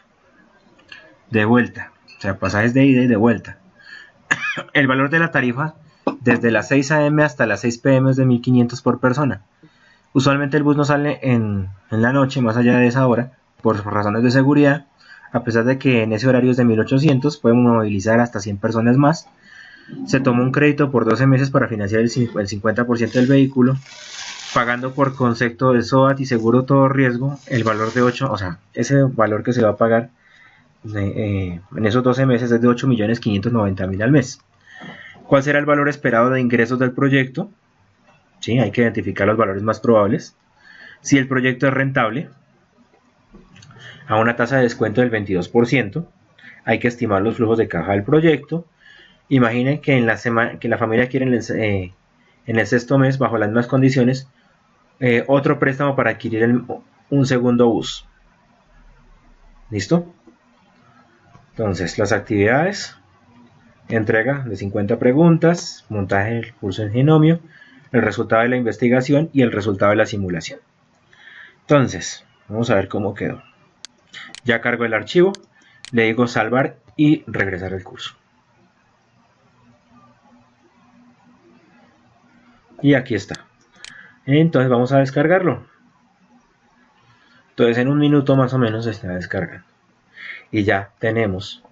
de vuelta, o sea pasajes de ida y de vuelta. El valor de la tarifa desde las 6 a.m. hasta las 6 p.m. es de 1.500 por persona. Usualmente el bus no sale en la noche más allá de esa hora por razones de seguridad. a pesar de que en ese horario es de 1800, podemos movilizar hasta 100 personas más. Se tomó un crédito por 12 meses para financiar el 50% del vehículo, pagando por concepto de SOAT y seguro todo riesgo el valor de 8, o sea, ese valor que se va a pagar en esos 12 meses es de 8.590.000 al mes. ¿Cuál será el valor esperado de ingresos del proyecto? Sí, hay que identificar los valores más probables. Si el proyecto es rentable, a una tasa de descuento del 22%, hay que estimar los flujos de caja del proyecto. Imaginen que que la familia quiere en el sexto mes, bajo las mismas condiciones, otro préstamo para adquirir un segundo bus. ¿Listo? Entonces, las actividades: entrega de 50 preguntas, montaje del curso en Ginomio, el resultado de la investigación y el resultado de la simulación. Entonces, vamos a ver cómo quedó. Ya cargo el archivo, le digo salvar y regresar al curso. Y aquí está. Entonces vamos a descargarlo. Entonces en un minuto más o menos se está descargando. Y ya tenemos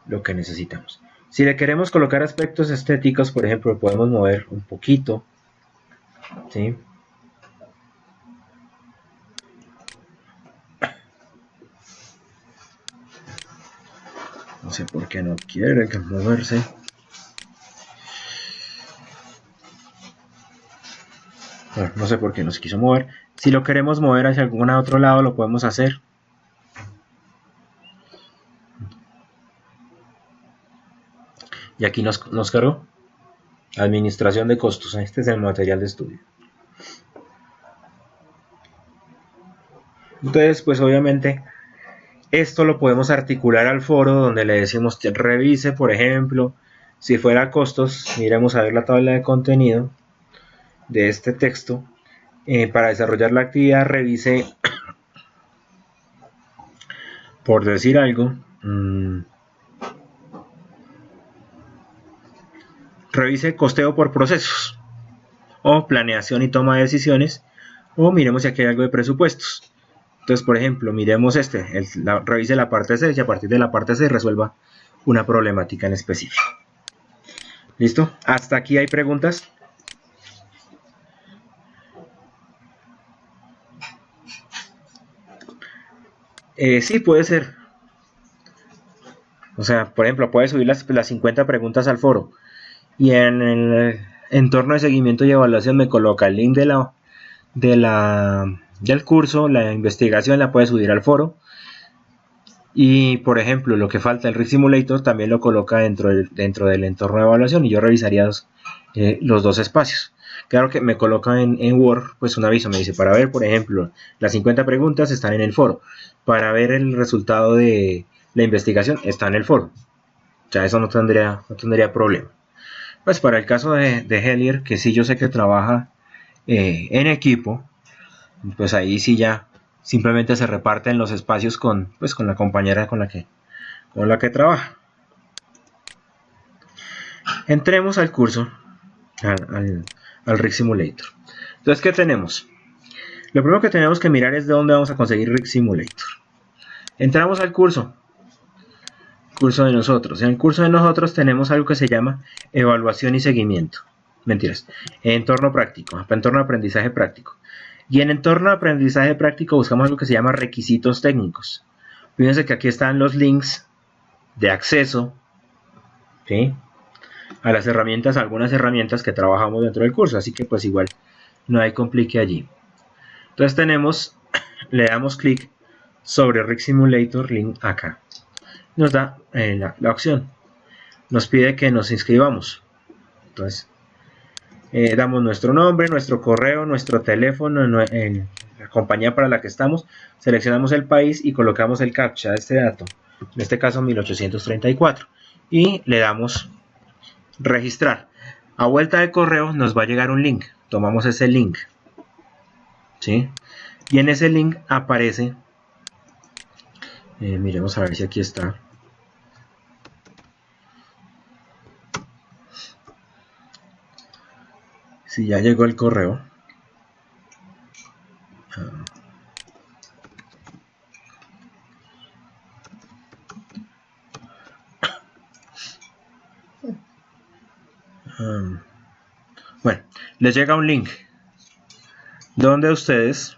lo que necesitamos. Si le queremos colocar aspectos estéticos, por ejemplo, podemos mover un poquito, ¿sí? No sé por qué no quiere moverse. Bueno, no sé por qué no se quiso mover. Si lo queremos mover hacia algún otro lado, lo podemos hacer. Y aquí nos cargó. Administración de costos. Este es el material de estudio. Entonces, pues obviamente, esto lo podemos articular al foro donde le decimos revise, por ejemplo, si fuera costos, miremos a ver la tabla de contenido de este texto. Para desarrollar la actividad, revise, por decir algo, revise costeo por procesos, o planeación y toma de decisiones, o miremos si aquí hay algo de presupuestos. Entonces, por ejemplo, miremos revise la parte C y a partir de la parte C resuelva una problemática en específico. ¿Listo? ¿Hasta aquí hay preguntas? Sí, puede ser. O sea, por ejemplo, puede subir las 50 preguntas al foro y en el entorno de seguimiento y evaluación me coloca el link del curso, la investigación la puede subir al foro. Y por ejemplo, lo que falta, el Rig Simulator, también lo coloca dentro del entorno de evaluación y yo revisaría los dos espacios. Claro que me coloca en Word pues un aviso, me dice, para ver, por ejemplo, las 50 preguntas están en el foro, para ver el resultado de la investigación está en el foro. O sea, eso no tendría problema. Pues para el caso de Hellier, que sí yo sé que trabaja en equipo, pues ahí sí ya simplemente se reparten los espacios con la compañera con la que trabaja. Entremos al curso, al Rig Simulator. Entonces, ¿qué tenemos? Lo primero que tenemos que mirar es de dónde vamos a conseguir Rig Simulator. Entramos al curso de nosotros. En el curso de nosotros tenemos algo que se llama evaluación y seguimiento. Mentiras. Entorno práctico, entorno de aprendizaje práctico. Y en entorno de aprendizaje práctico buscamos algo que se llama requisitos técnicos. Fíjense que aquí están los links de acceso, ¿sí?, a las herramientas, algunas herramientas que trabajamos dentro del curso. Así que pues igual no hay complique allí. Entonces le damos clic sobre Rig Simulator, link acá. Nos da la opción. Nos pide que nos inscribamos. Entonces damos nuestro nombre, nuestro correo, nuestro teléfono, la compañía para la que estamos, seleccionamos el país y colocamos el captcha de este dato, en este caso 1834, y le damos registrar. A vuelta de correo nos va a llegar un link, tomamos ese link, ¿sí? Y en ese link aparece, miremos a ver si aquí está. Si ya llegó el correo. Bueno, les llega un link donde ustedes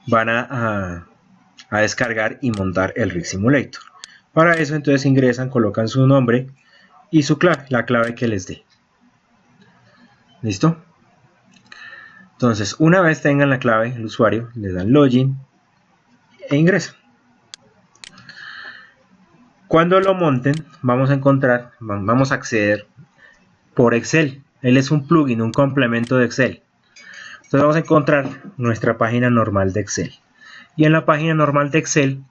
van a descargar y montar el Rig Simulator. Para eso entonces ingresan, colocan su nombre y su clave, la clave que les dé. ¿Listo? Entonces, una vez tengan la clave, el usuario, le dan login e ingresan. Cuando lo monten, vamos a acceder por Excel. Él es un plugin, un complemento de Excel. Entonces vamos a encontrar nuestra página normal de Excel. Y en la página normal de Excel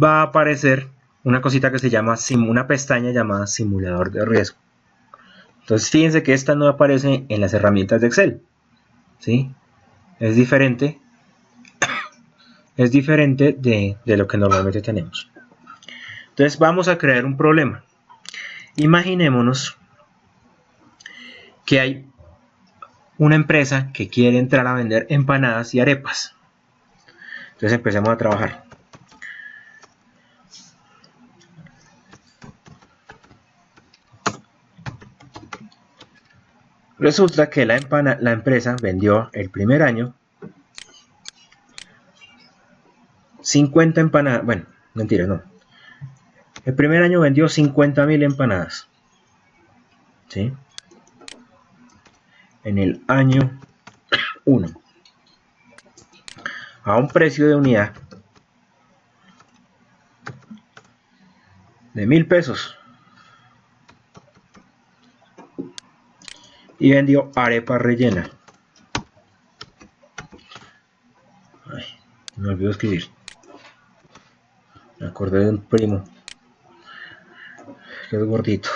va a aparecer una cosita que se llama, una pestaña llamada simulador de riesgo. Entonces fíjense que esta no aparece en las herramientas de Excel, ¿sí? Es diferente de lo que normalmente tenemos. Entonces vamos a crear un problema. Imaginémonos que hay una empresa que quiere entrar a vender empanadas y arepas. Entonces empecemos a trabajar. Resulta que la empresa vendió el primer año 50 empanadas. Bueno, mentira, no. El primer año vendió 50.000 empanadas. ¿Sí? En el año 1. A un precio de unidad de 1.000 pesos. Y vendió arepa rellena. Ay, me olvidó escribir. Me acordé de un primo que es gordito.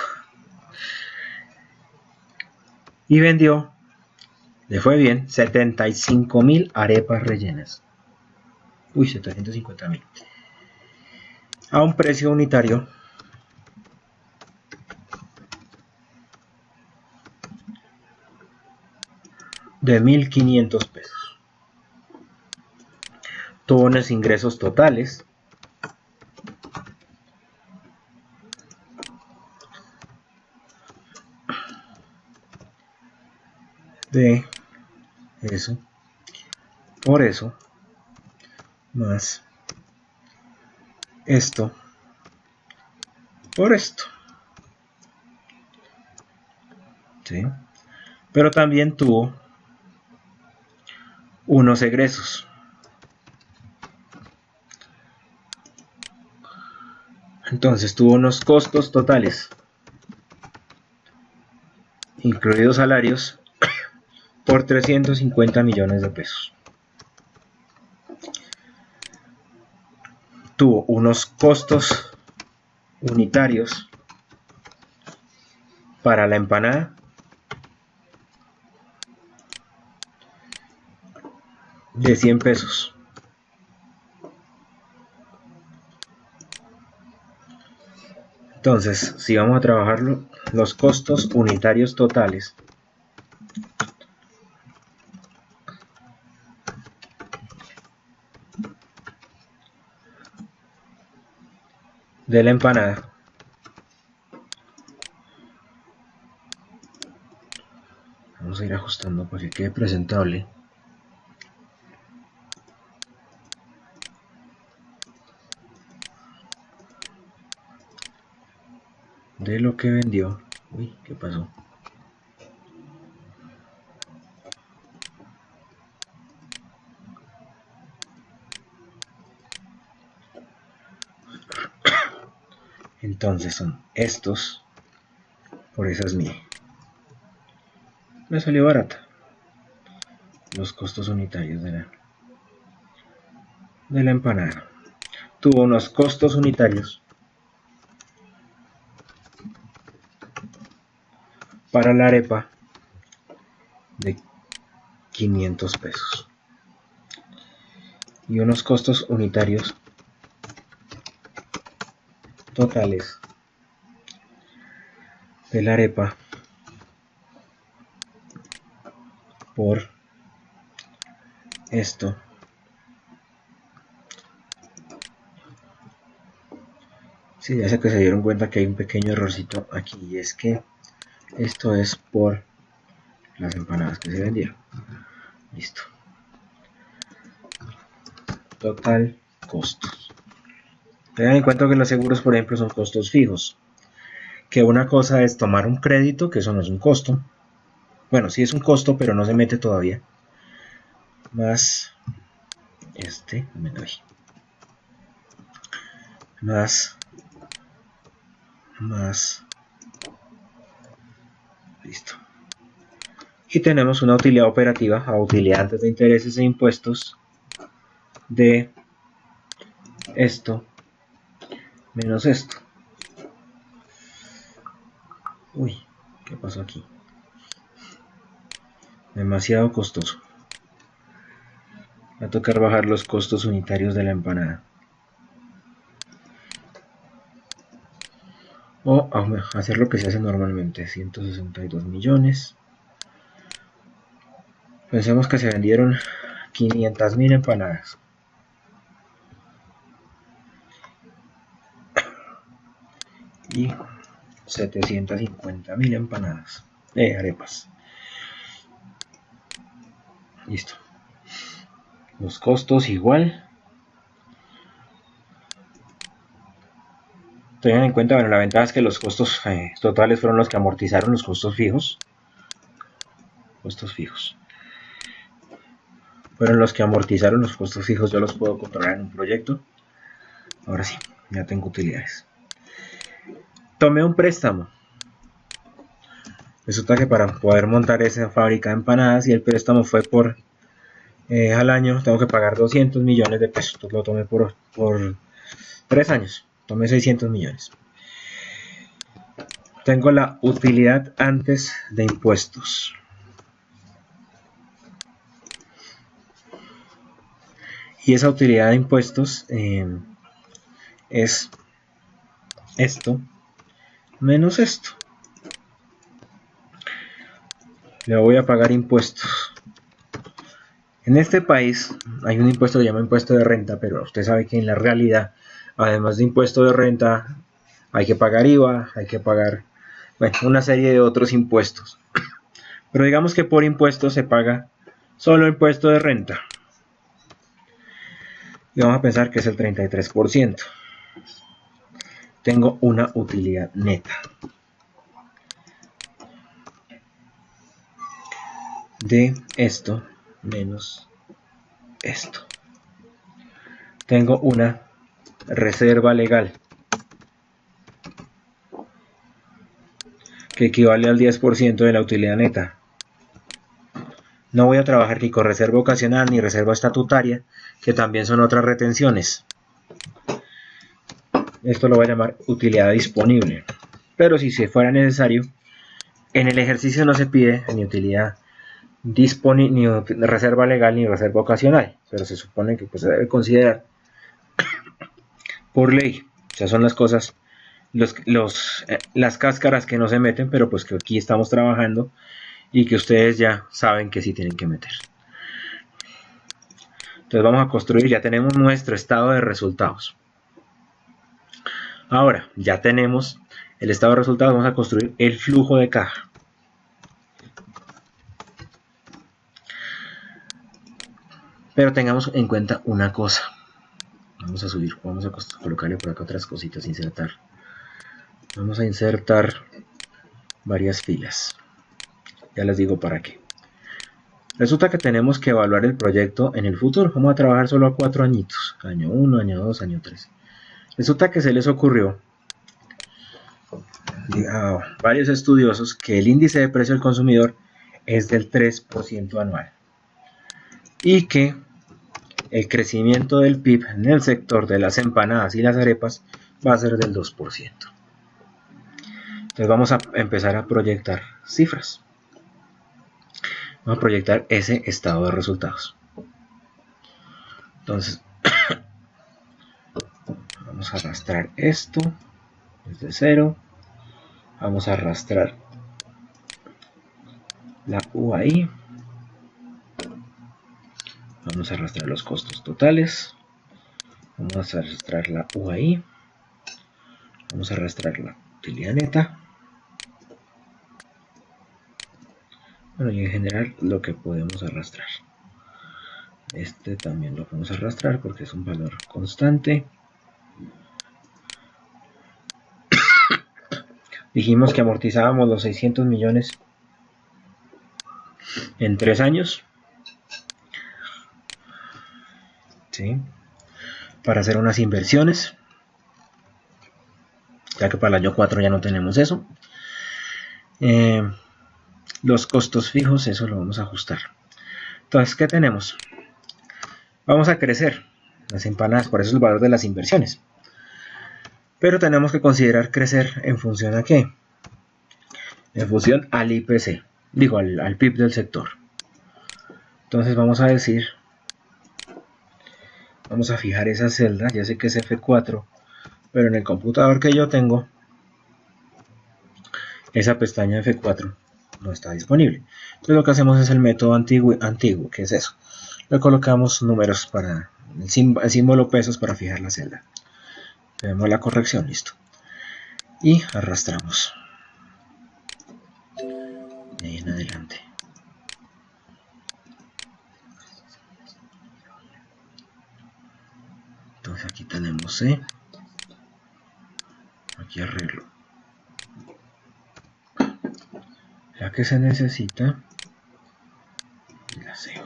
Y vendió, le fue bien, 75.000 arepas rellenas. Uy, 750.000. A un precio unitario de 1.500 pesos. Tuvo unos ingresos totales de eso, por eso, más esto, por esto. ¿Sí? Pero también tuvo unos egresos. Entonces tuvo unos costos totales, incluidos salarios, por 350 millones de pesos. Tuvo unos costos unitarios para la empanada de 100 pesos. Entonces, si vamos a trabajarlo, los costos unitarios totales de la empanada vamos a ir ajustando para que quede presentable. De lo que vendió. Uy, ¿qué pasó? Entonces son estos por esas 1.000. Me salió barata. Los costos unitarios de la empanada. Tuvo unos costos unitarios para la arepa de 500 pesos. Y unos costos unitarios totales de la arepa por esto sí, ya sé que se dieron cuenta que hay un pequeño errorcito aquí y es que Esto es por las empanadas que se vendieron. Listo. Total costos. Tengan en cuenta que los seguros, por ejemplo, son costos fijos. Que una cosa es tomar un crédito, que eso no es un costo. Bueno, sí es un costo, pero no se mete todavía. Más más, listo. Y tenemos una utilidad operativa a utilidad antes de intereses e impuestos de esto menos esto. Uy, ¿qué pasó aquí? Demasiado costoso. Va a tocar bajar los costos unitarios de la empanada. O hacer lo que se hace normalmente, 162 millones. Pensemos que se vendieron 500.000 empanadas. Y 750.000 empanadas. Arepas. Listo. Los costos igual. Tengan en cuenta, bueno, la ventaja es que los costos totales fueron los que amortizaron los costos fijos. Costos fijos. Fueron los que amortizaron los costos fijos. Yo los puedo controlar en un proyecto. Ahora sí, ya tengo utilidades. Tomé un préstamo. Resulta que para poder montar esa fábrica de empanadas, y el préstamo fue por al año, tengo que pagar 200 millones de pesos. Entonces lo tomé por 3 años. Tomé 600 millones. Tengo la utilidad antes de impuestos. Y esa utilidad de impuestos es esto menos esto. Le voy a pagar impuestos. En este país hay un impuesto que se llama impuesto de renta, pero usted sabe que en la realidad, además de impuesto de renta, hay que pagar IVA, hay que pagar, bueno, una serie de otros impuestos. Pero digamos que por impuestos se paga solo el impuesto de renta. Y vamos a pensar que es el 33%. Tengo una utilidad neta de esto menos esto. Tengo una reserva legal que equivale al 10% de la utilidad neta. No voy a trabajar ni con reserva ocasional ni reserva estatutaria, que también son otras retenciones. Esto lo voy a llamar utilidad disponible. Pero si se fuera necesario, en el ejercicio no se pide ni utilidad disponible, ni reserva legal, ni reserva ocasional. Pero se supone que pues, se debe considerar por ley. O sea, son las cosas, las cáscaras que no se meten, pero pues que aquí estamos trabajando y que ustedes ya saben que sí tienen que meter. Entonces vamos a construir, ya tenemos nuestro estado de resultados. Ahora, ya tenemos el estado de resultados, vamos a construir el flujo de caja. Pero tengamos en cuenta una cosa. Vamos a subir, vamos a colocarle por acá otras cositas, insertar. Vamos a insertar varias filas. Ya les digo para qué. Resulta que tenemos que evaluar el proyecto en el futuro. Vamos a trabajar solo a 4 añitos. Año 1, año 2, año 3. Resulta que se les ocurrió a varios estudiosos que el índice de precio del consumidor es del 3% anual. Y que el crecimiento del PIB en el sector de las empanadas y las arepas va a ser del 2%. Entonces vamos a empezar a proyectar cifras. Vamos a proyectar ese estado de resultados. Entonces, vamos a arrastrar esto desde 0. Vamos a arrastrar la U ahí. Vamos a arrastrar los costos totales. Vamos a arrastrar la U ahí. Vamos a arrastrar la utilidad neta. Bueno, y en general lo que podemos arrastrar. Este también lo podemos arrastrar porque es un valor constante. Dijimos que amortizábamos los 600 millones en 3 años. ¿Sí? Para hacer unas inversiones. Ya que para el año 4 ya no tenemos eso. Los costos fijos, eso lo vamos a ajustar. Entonces, ¿qué tenemos? Vamos a crecer las empanadas, por eso es el valor de las inversiones. Pero tenemos que considerar crecer en función a ¿qué? En función al IPC, digo al PIB del sector. Entonces vamos a decir, vamos a fijar esa celda, ya sé que es F4, pero en el computador que yo tengo, esa pestaña F4 no está disponible. Entonces lo que hacemos es el método antiguo, que es eso. Le colocamos números para el símbolo pesos para fijar la celda. Vemos la corrección, listo. Y arrastramos. De ahí en adelante. Entonces aquí tenemos C. Aquí arreglo. La que se necesita. La C.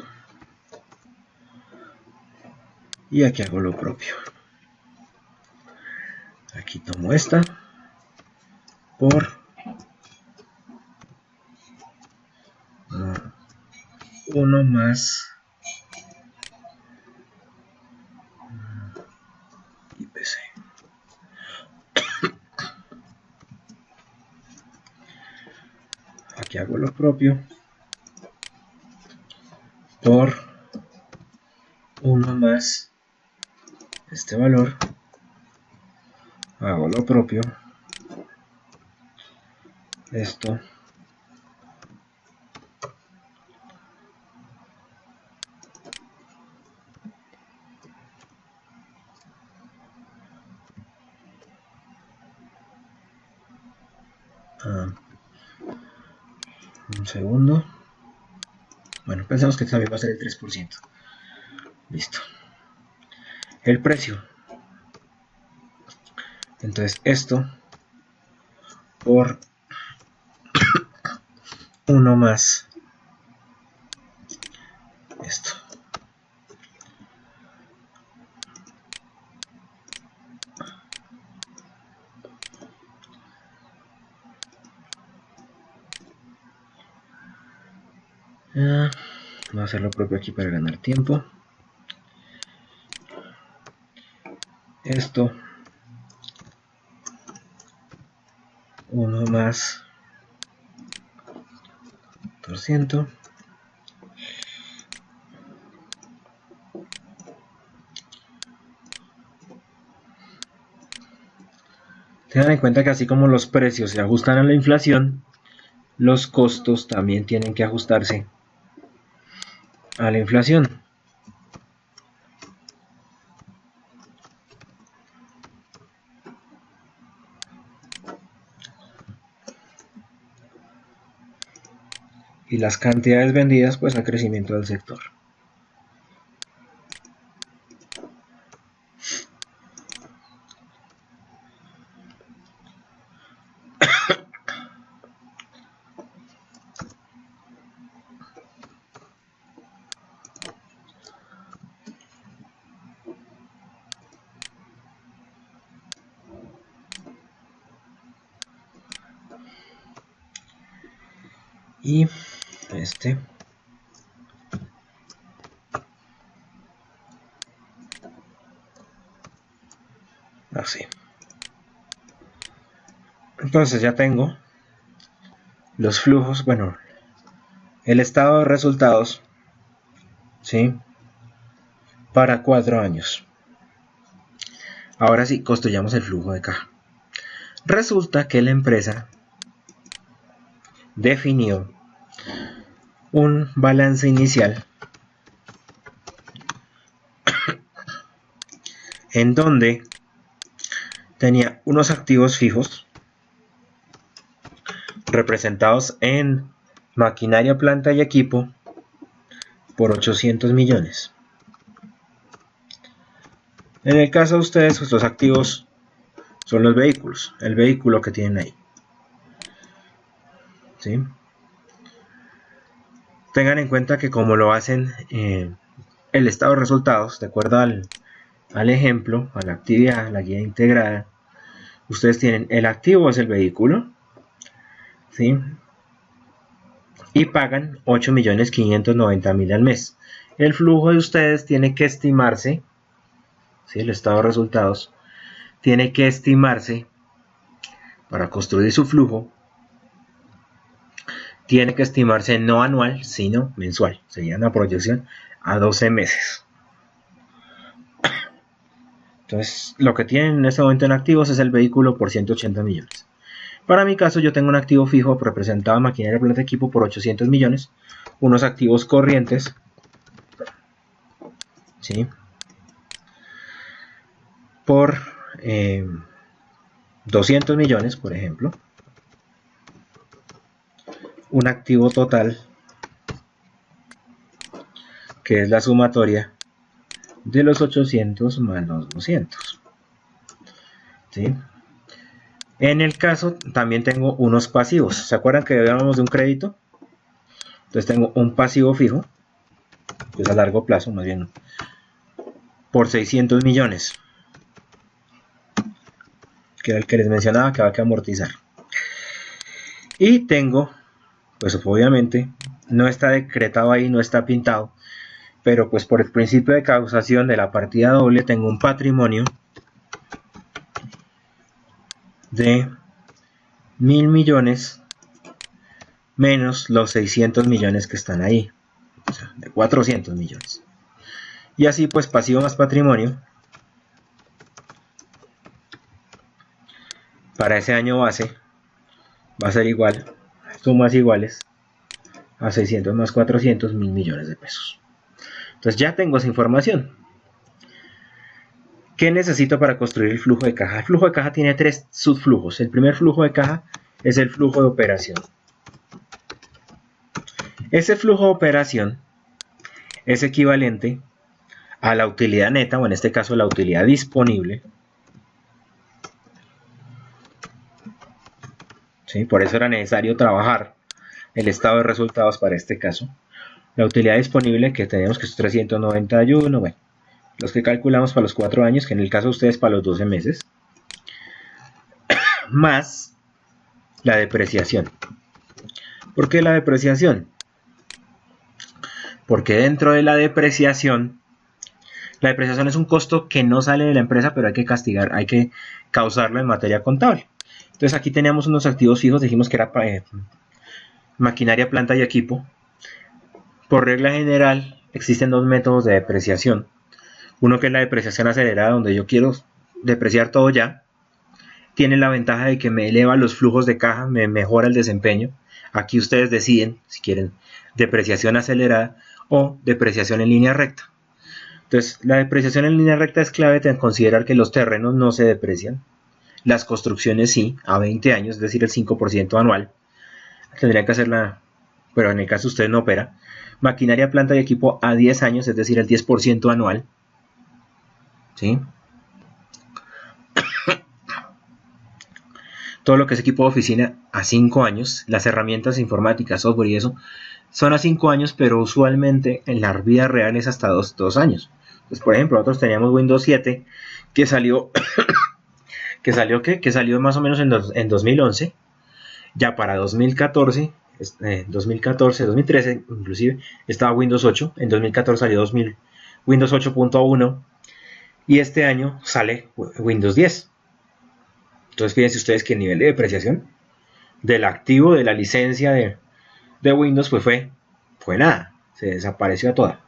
Y aquí hago lo propio. Aquí tomo esta por 1 más IPC. Aquí hago lo propio por 1 más este valor. Hago lo propio. Esto. Un segundo. Bueno, pensamos que también va a ser el 3%. Listo. El precio. Entonces esto por 1 más esto. Voy a hacer lo propio aquí para ganar tiempo. Esto 1 más 200. Tengan en cuenta que así como los precios se ajustan a la inflación, los costos también tienen que ajustarse a la inflación. Y las cantidades vendidas pues al crecimiento del sector. Y este así. Entonces ya tengo los flujos, bueno, el estado de resultados, ¿sí? Para 4 años. Ahora sí, construyamos el flujo de caja. Resulta que la empresa definió un balance inicial en donde tenía unos activos fijos representados en maquinaria, planta y equipo por 800 millones. En el caso de ustedes, pues los activos son los vehículos, el vehículo que tienen ahí. ¿Sí? Tengan en cuenta que como lo hacen el estado de resultados, de acuerdo al ejemplo, a la actividad, a la guía integrada, ustedes tienen el activo es el vehículo, ¿sí? Y pagan 8.590.000 al mes. El flujo de ustedes tiene que estimarse, ¿sí? El estado de resultados tiene que estimarse para construir su flujo, tiene que estimarse no anual, sino mensual. Sería una proyección a 12 meses. Entonces, lo que tienen en este momento en activos es el vehículo por 180 millones. Para mi caso, yo tengo un activo fijo representado en maquinaria, planta y equipo por 800 millones, unos activos corrientes, ¿sí? Por 200 millones, por ejemplo, un activo total que es la sumatoria de los 800 más los 200, ¿sí? En el caso también tengo unos pasivos. ¿Se acuerdan que hablábamos de un crédito? Entonces tengo un pasivo fijo, que es a largo plazo, más bien, por 600 millones, que era el que les mencionaba que va a amortizar. Y tengo, pues obviamente, no está decretado ahí, no está pintado, pero pues por el principio de causación de la partida doble tengo un patrimonio de 1.000 millones menos los 600 millones que están ahí, o sea, de 400 millones. Y así pues pasivo más patrimonio para ese año base va a ser igual, sumas iguales a 600 más 400, 1.000 millones de pesos. Entonces ya tengo esa información. ¿Qué necesito para construir el flujo de caja? El flujo de caja tiene 3 subflujos. El primer flujo de caja es el flujo de operación. Ese flujo de operación es equivalente a la utilidad neta, o en este caso la utilidad disponible. ¿Sí? Por eso era necesario trabajar el estado de resultados para este caso. La utilidad disponible que tenemos que es 391, bueno, los que calculamos para los 4 años, que en el caso de ustedes para los 12 meses, más la depreciación. ¿Por qué la depreciación? Porque dentro de la depreciación es un costo que no sale de la empresa, pero hay que castigar, hay que causarlo en materia contable. Entonces aquí teníamos unos activos fijos, dijimos que era maquinaria, planta y equipo. Por regla general existen 2 métodos de depreciación. Uno que es la depreciación acelerada, donde yo quiero depreciar todo ya. Tiene la ventaja de que me eleva los flujos de caja, me mejora el desempeño. Aquí ustedes deciden si quieren depreciación acelerada o depreciación en línea recta. Entonces, la depreciación en línea recta es clave en considerar que los terrenos no se deprecian. Las construcciones sí, a 20 años, es decir, el 5% anual. Tendrían que hacerla, pero en el caso usted no opera. Maquinaria, planta y equipo a 10 años, es decir, el 10% anual. ¿Sí? Todo lo que es equipo de oficina a 5 años. Las herramientas informáticas, software y eso son a 5 años, pero usualmente en la vida real es hasta 2 años. Entonces, por ejemplo, nosotros teníamos Windows 7 que salió que salió más o menos en 2011. Ya para 2014, 2013 inclusive, estaba Windows 8. En 2014 salió Windows 8.1 y este año sale Windows 10. Entonces fíjense ustedes que el nivel de depreciación del activo de la licencia de Windows pues fue nada, se desapareció a toda.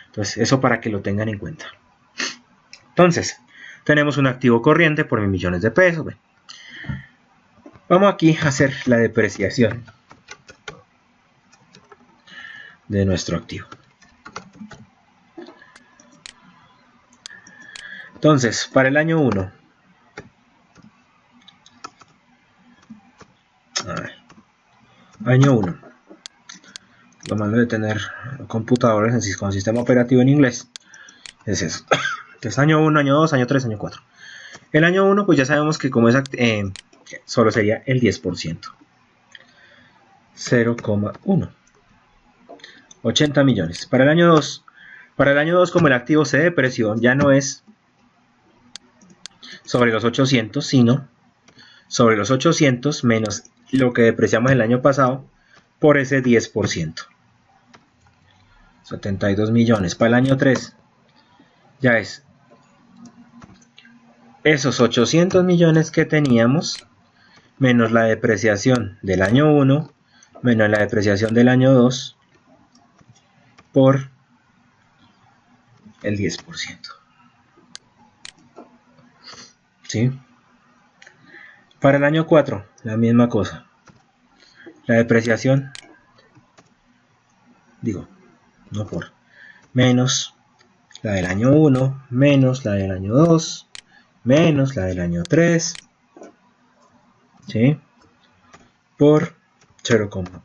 Entonces eso para que lo tengan en cuenta. Entonces tenemos un activo corriente por 1.000 millones de pesos. Bueno, vamos aquí a hacer la depreciación de nuestro activo. Entonces, para el año 1, año 1, lo malo de tener computadores con sistema operativo en inglés es eso. Entonces año 1, año 2, año 3, año 4. El año 1 pues ya sabemos que como es solo sería el 10%. 0,1. 80 millones. Para el año 2, como el activo se depreció, ya no es sobre los 800, sino sobre los 800 menos lo que depreciamos el año pasado por ese 10%. 72 millones. Para el año 3 ya es esos 800 millones que teníamos menos la depreciación del año 1 menos la depreciación del año 2 por el 10%. ¿Sí? Para el año 4, la misma cosa. La depreciación, no por, menos la del año 1, menos la del año 2, menos la del año 3, ¿sí? Por 0,1.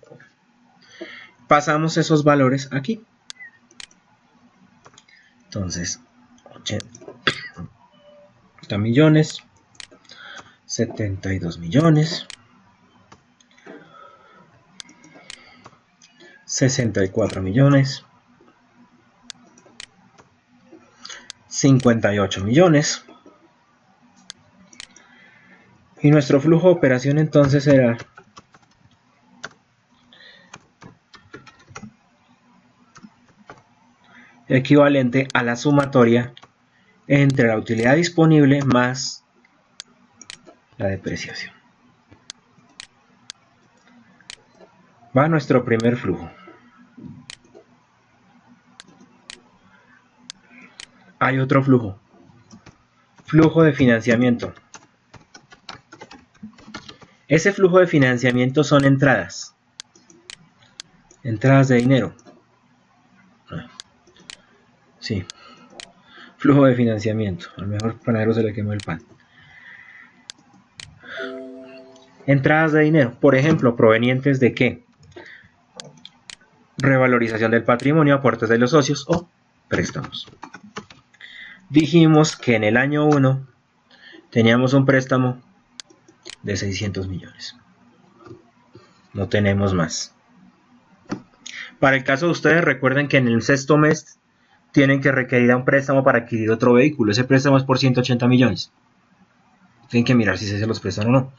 Pasamos esos valores aquí. Entonces, 80 millones, 72 millones, 64 millones, 58 millones. Y nuestro flujo de operación entonces será equivalente a la sumatoria entre la utilidad disponible más la depreciación. Va nuestro primer flujo. Hay otro flujo. Flujo de financiamiento. Ese flujo de financiamiento son entradas. Entradas de dinero. Sí. Flujo de financiamiento. A lo mejor panadero se le quemó el pan. Entradas de dinero. Por ejemplo, provenientes de ¿qué? Revalorización del patrimonio, aportes de los socios o préstamos. Dijimos que en el año 1 teníamos un préstamo de 600 millones. No tenemos más. Para el caso de ustedes, recuerden que en el sexto mes tienen que requerir a un préstamo para adquirir otro vehículo. Ese préstamo es por 180 millones. Tienen que mirar si se los prestan o no.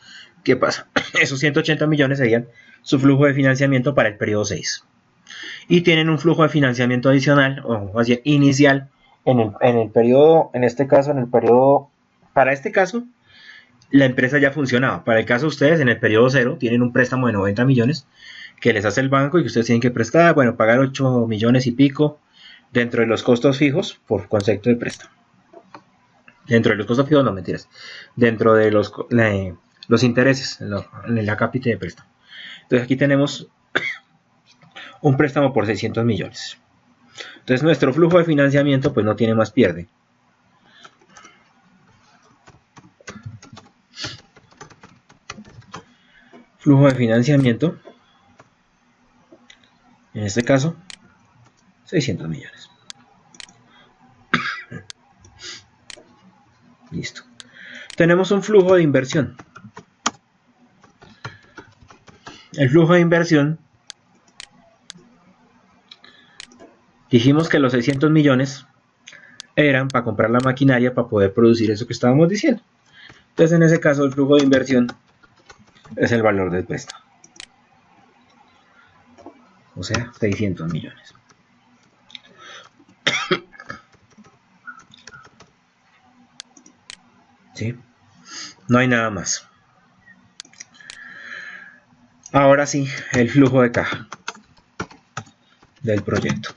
¿Qué pasa? Esos 180 millones serían su flujo de financiamiento para el periodo 6. Y tienen un flujo de financiamiento adicional, o más bien inicial, en el periodo, en este caso, en el periodo, para este caso, la empresa ya funcionaba. Para el caso de ustedes, en el periodo 0, tienen un préstamo de 90 millones que les hace el banco y que ustedes tienen que prestar, bueno, pagar 8 millones y pico dentro de los costos fijos por concepto de préstamo. Dentro de los costos fijos, no, mentiras. Dentro de los intereses, en la cápita de préstamo. Entonces aquí tenemos un préstamo por 600 millones. Entonces nuestro flujo de financiamiento pues no tiene más pierde. Flujo de financiamiento, en este caso, 600 millones. Listo. Tenemos un flujo de inversión. El flujo de inversión, dijimos que los 600 millones eran para comprar la maquinaria para poder producir eso que estábamos diciendo. Entonces en ese caso el flujo de inversión es el valor del préstamo. O sea, 600 millones. ¿Sí? No hay nada más. Ahora sí, el flujo de caja del proyecto.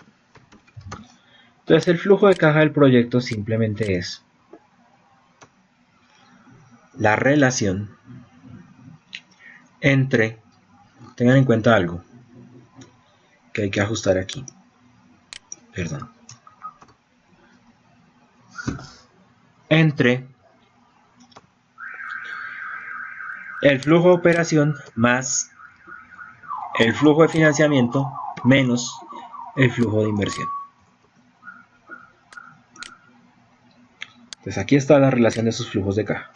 Entonces el flujo de caja del proyecto simplemente es la relación entre, tengan en cuenta algo que hay que ajustar aquí, perdón, entre el flujo de operación más el flujo de financiamiento menos el flujo de inversión. Entonces aquí está la relación de sus flujos de caja.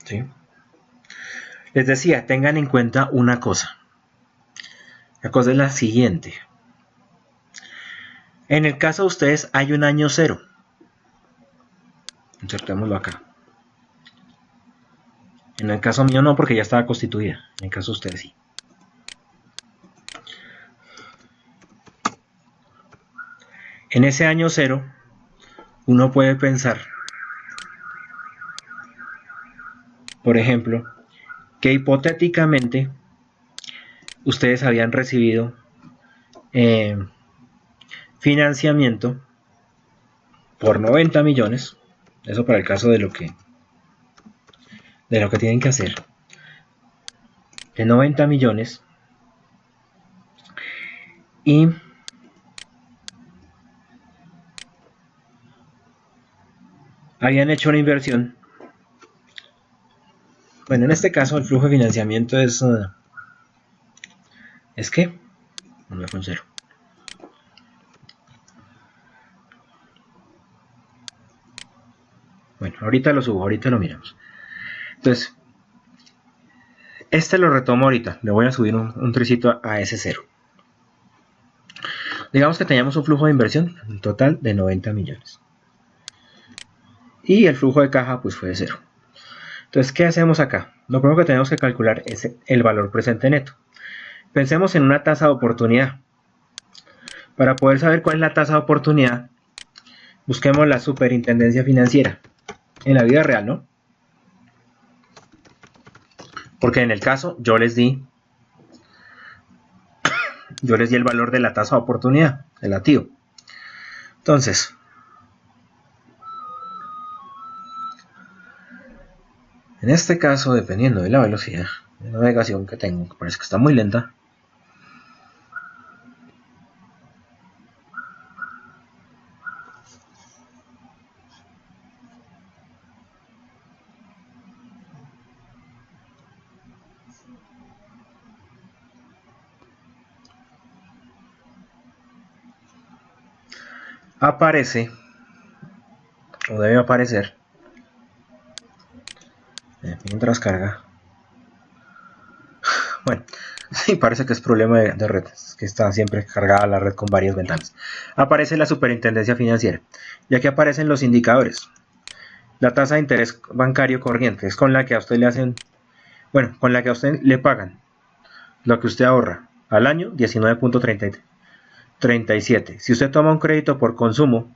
¿Sí? Les decía, tengan en cuenta una cosa. La cosa es la siguiente. En el caso de ustedes hay un año cero. Insertémoslo acá. En el caso mío no, porque ya estaba constituida. En el caso de ustedes sí. En ese año cero, uno puede pensar, por ejemplo, que hipotéticamente ustedes habían recibido financiamiento por 90 millones. Eso para el caso de lo que tienen que hacer. De 90 millones. Y habían hecho una inversión. Bueno, en este caso el flujo de financiamiento es que no me fue en cero. Bueno, ahorita lo subo, ahorita lo miramos. Entonces, este lo retomo ahorita. Le voy a subir un tricito a ese cero. Digamos que teníamos un flujo de inversión en total de 90 millones. Y el flujo de caja pues fue de cero. Entonces, ¿qué hacemos acá? Lo primero que tenemos que calcular es el valor presente neto. Pensemos en una tasa de oportunidad. Para poder saber cuál es la tasa de oportunidad, busquemos la superintendencia financiera. En la vida real, ¿no? Porque en el caso yo les di el valor de la tasa de oportunidad, relativo. Entonces, en este caso, dependiendo de la velocidad de navegación que tengo, que parece que está muy lenta, aparece, o debe aparecer, mientras carga. Bueno, sí, parece que es problema de red, es que está siempre cargada la red con varias ventanas. Aparece la superintendencia financiera, y aquí aparecen los indicadores. La tasa de interés bancario corriente es con la que a usted le hacen, bueno, con la que a usted le pagan lo que usted ahorra al año, 19.37. Si usted toma un crédito por consumo,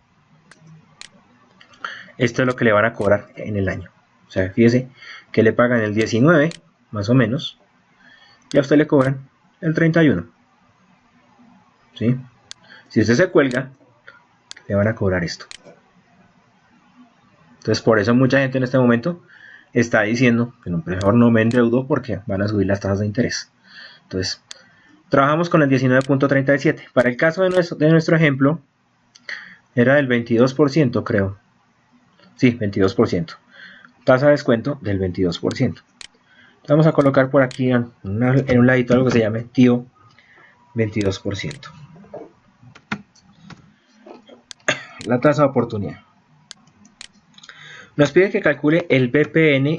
esto es lo que le van a cobrar en el año. O sea, fíjese que le pagan el 19, más o menos, y a usted le cobran el 31. ¿Sí? Si usted se cuelga, le van a cobrar esto. Entonces, por eso mucha gente en este momento está diciendo que mejor no me endeudo porque van a subir las tasas de interés. Entonces, trabajamos con el 19.37. Para el caso de nuestro ejemplo, era del 22%, creo. Sí, 22%. Tasa de descuento del 22%. Vamos a colocar por aquí en un ladito algo que se llame tío 22%. La tasa de oportunidad. Nos pide que calcule el BPN,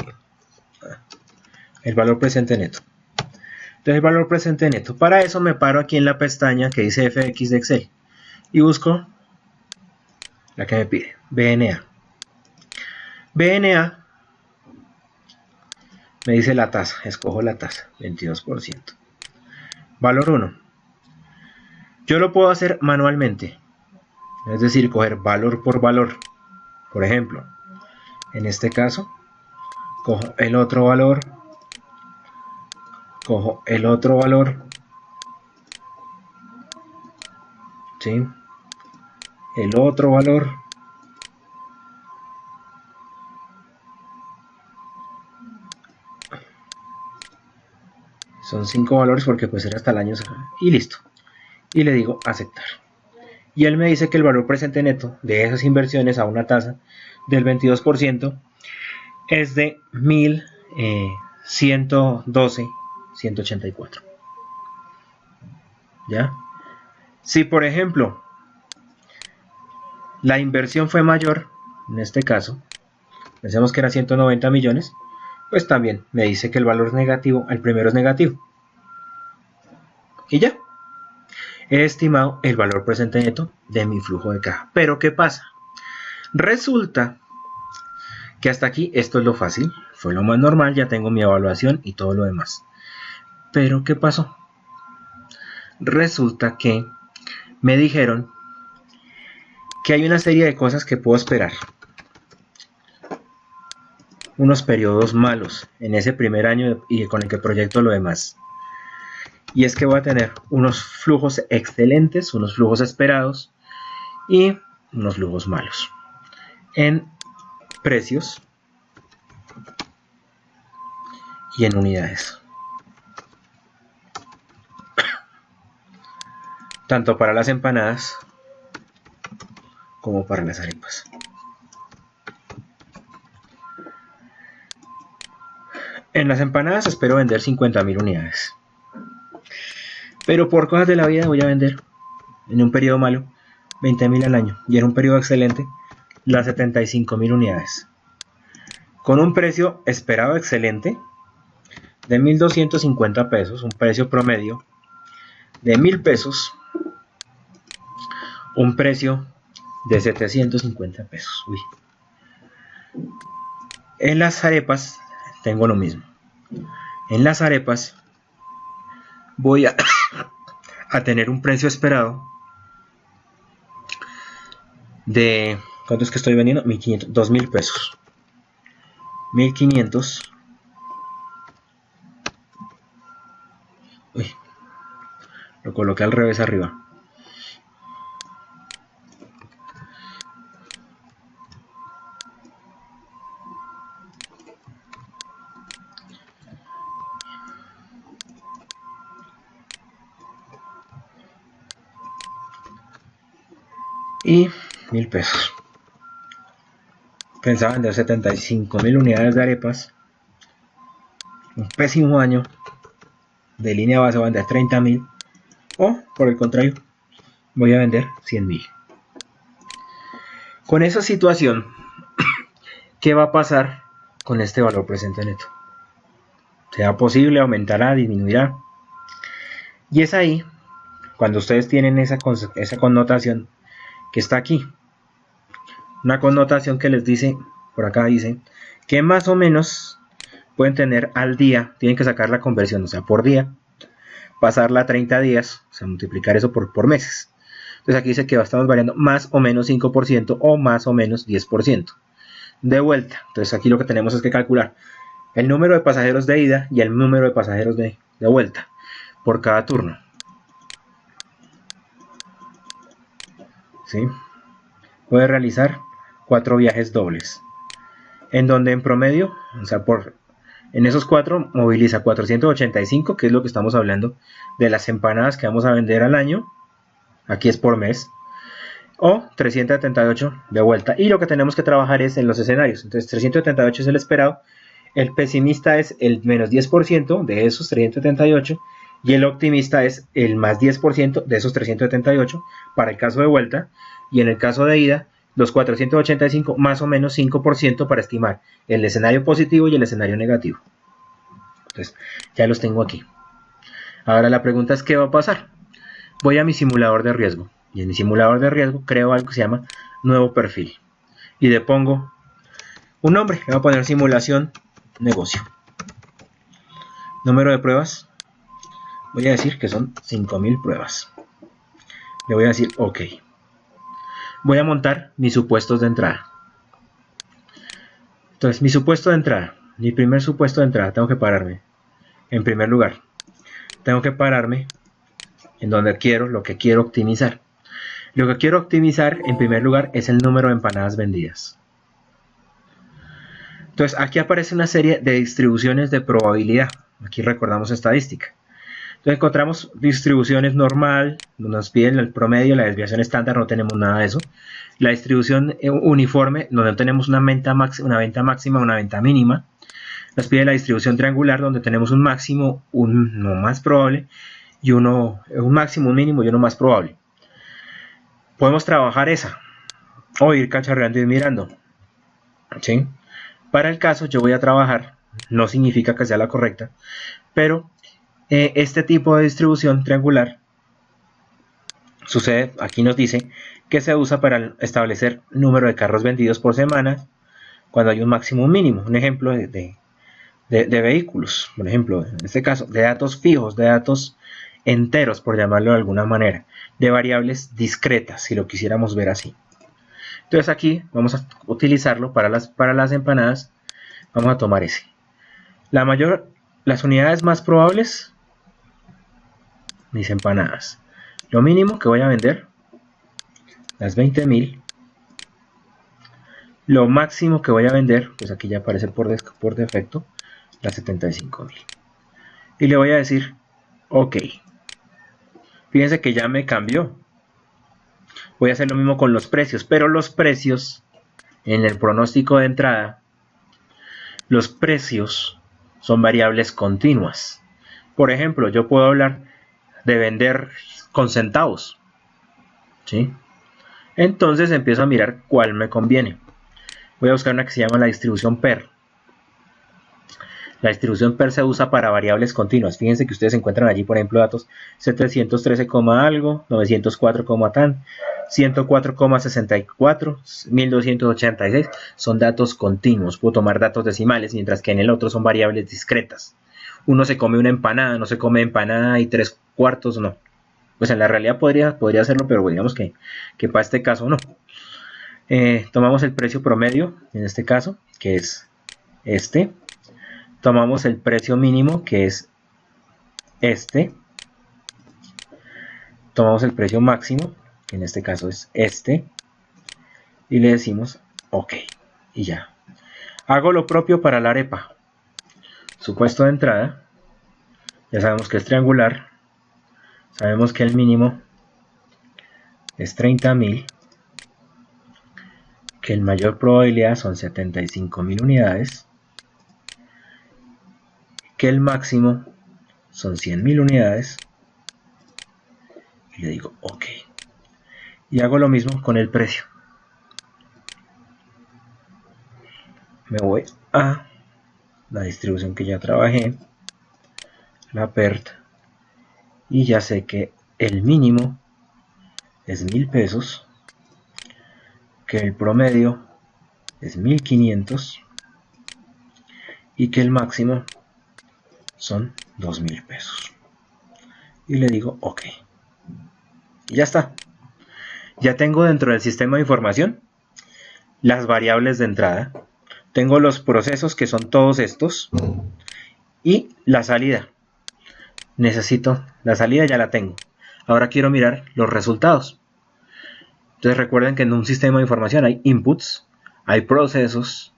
el valor presente neto. Entonces el valor presente neto. Para eso me paro aquí en la pestaña que dice FX de Excel y busco la que me pide, BNA. BNA me dice la tasa, escojo la tasa, 22%. Valor 1. Yo lo puedo hacer manualmente, es decir, coger valor por valor. Por ejemplo, en este caso, cojo el otro valor, cojo el otro valor, ¿sí? El otro valor, son 5 valores porque puede ser hasta el año, y listo. Y le digo aceptar. Y él me dice que el valor presente neto de esas inversiones a una tasa del 22% es de 1.112.184. ¿ya? Si por ejemplo la inversión fue mayor, en este caso, pensemos que era 190 millones, pues también me dice que el valor es negativo, el primero es negativo. Y ya, he estimado el valor presente neto de mi flujo de caja. Pero ¿qué pasa? Resulta que hasta aquí esto es lo fácil, fue lo más normal, ya tengo mi evaluación y todo lo demás. Pero ¿qué pasó? Resulta que me dijeron que hay una serie de cosas que puedo esperar. Unos periodos malos en ese primer año y con el que proyecto lo demás. Y es que voy a tener unos flujos excelentes, unos flujos esperados y unos flujos malos. En precios y en unidades. Tanto para las empanadas como para las arepas. En las empanadas espero vender 50.000 unidades. Pero por cosas de la vida voy a vender en un periodo malo 20.000 al año. Y en un periodo excelente las 75.000 unidades. Con un precio esperado excelente de 1.250 pesos. Un precio promedio de 1.000 pesos. Un precio de 750 pesos. Uy. En las arepas tengo lo mismo. En las arepas voy a tener un precio esperado de... ¿Cuánto es que estoy vendiendo? 1.500, 2.000 pesos. 1.500. Uy, lo coloqué al revés arriba. Y 1.000 pesos. Pensaba vender 75.000 unidades de arepas. Un pésimo año. De línea base voy a vender 30.000. O, por el contrario, voy a vender 100.000. Con esa situación, ¿qué va a pasar con este valor presente neto? ¿Será posible? ¿Aumentará? ¿Disminuirá? Y es ahí, cuando ustedes tienen esa connotación que está aquí. Una connotación que les dice, por acá dice, que más o menos pueden tener al día, tienen que sacar la conversión, o sea, por día, pasarla a 30 días, o sea, multiplicar eso por meses. Entonces aquí dice que estamos variando más o menos 5% o más o menos 10% de vuelta. Entonces aquí lo que tenemos es que calcular el número de pasajeros de ida y el número de pasajeros de vuelta por cada turno. ¿Sí? Puede realizar 4 viajes dobles, en donde en promedio, o sea, en esos 4 moviliza 485, que es lo que estamos hablando de las empanadas que vamos a vender al año. Aquí es por mes. O 378 de vuelta. Y lo que tenemos que trabajar es en los escenarios. Entonces 378 es el esperado. El pesimista es el menos 10% de esos 378. Y el optimista es el más 10% de esos 378 para el caso de vuelta. Y en el caso de ida, los 485 más o menos 5% para estimar el escenario positivo y el escenario negativo. Entonces ya los tengo aquí. Ahora la pregunta es, ¿qué va a pasar? Voy a mi simulador de riesgo. Y en mi simulador de riesgo creo algo que se llama nuevo perfil. Y le pongo un nombre. Le voy a poner simulación negocio. Número de pruebas. Voy a decir que son 5.000 pruebas. Le voy a decir OK. Voy a montar mis supuestos de entrada. Entonces, mi supuesto de entrada. Mi primer supuesto de entrada. Tengo que pararme. En primer lugar, tengo que pararme en donde quiero, lo que quiero optimizar. Lo que quiero optimizar en primer lugar es el número de empanadas vendidas. Entonces aquí aparece una serie de distribuciones de probabilidad. Aquí recordamos estadística. Entonces encontramos distribuciones normal, nos piden el promedio, la desviación estándar, no tenemos nada de eso. La distribución uniforme, donde no tenemos una venta máxima, una venta mínima. Nos pide la distribución triangular, donde tenemos un máximo, un no más probable, y uno, un máximo, un mínimo y uno más probable. Podemos trabajar esa o ir cacharreando y mirando, ¿sí? Para el caso yo voy a trabajar, no significa que sea la correcta, pero este tipo de distribución triangular sucede, aquí nos dice que se usa para establecer número de carros vendidos por semana cuando hay un máximo, un mínimo. Un ejemplo de vehículos, por ejemplo, en este caso, de datos fijos, de datos enteros, por llamarlo de alguna manera, de variables discretas, si lo quisiéramos ver así. Entonces aquí vamos a utilizarlo para las empanadas. Vamos a tomar ese. Las unidades más probables, mis empanadas. Lo mínimo que voy a vender, las 20.000. Lo máximo que voy a vender, pues aquí ya aparece por defecto, las 75.000. Y le voy a decir, ok. Fíjense que ya me cambió. Voy a hacer lo mismo con los precios, pero los precios, en el pronóstico de entrada, los precios son variables continuas. Por ejemplo, yo puedo hablar de vender con centavos, ¿sí? Entonces empiezo a mirar cuál me conviene. Voy a buscar una que se llama la distribución PER. La distribución PER se usa para variables continuas. Fíjense que ustedes encuentran allí, por ejemplo, datos 713, algo, 904, tan, 104,64, 1286. Son datos continuos. Puedo tomar datos decimales, mientras que en el otro son variables discretas. Uno se come una empanada, no se come empanada y 3/4, no. Pues en la realidad podría hacerlo, pero digamos que para este caso no. Tomamos el precio promedio, en este caso, que es este. Tomamos el precio mínimo, que es este. Tomamos el precio máximo, que en este caso es este. Y le decimos OK. Y ya. Hago lo propio para la arepa. Supuesto de entrada. Ya sabemos que es triangular. Sabemos que el mínimo es 30.000. Que el mayor probabilidad son 75.000 unidades. Que el máximo son 100.000 unidades. Y le digo OK. Y hago lo mismo con el precio. Me voy a la distribución que ya trabajé, la PERT, y ya sé que el mínimo es 1.000 pesos, que el promedio es 1.500 y que el máximo son 2.000 pesos. Y le digo OK. Y ya está. Ya tengo dentro del sistema de información las variables de entrada. Tengo los procesos, que son todos estos, y la salida. Necesito la salida, ya la tengo. Ahora quiero mirar los resultados. Entonces recuerden que en un sistema de información hay inputs, hay procesos,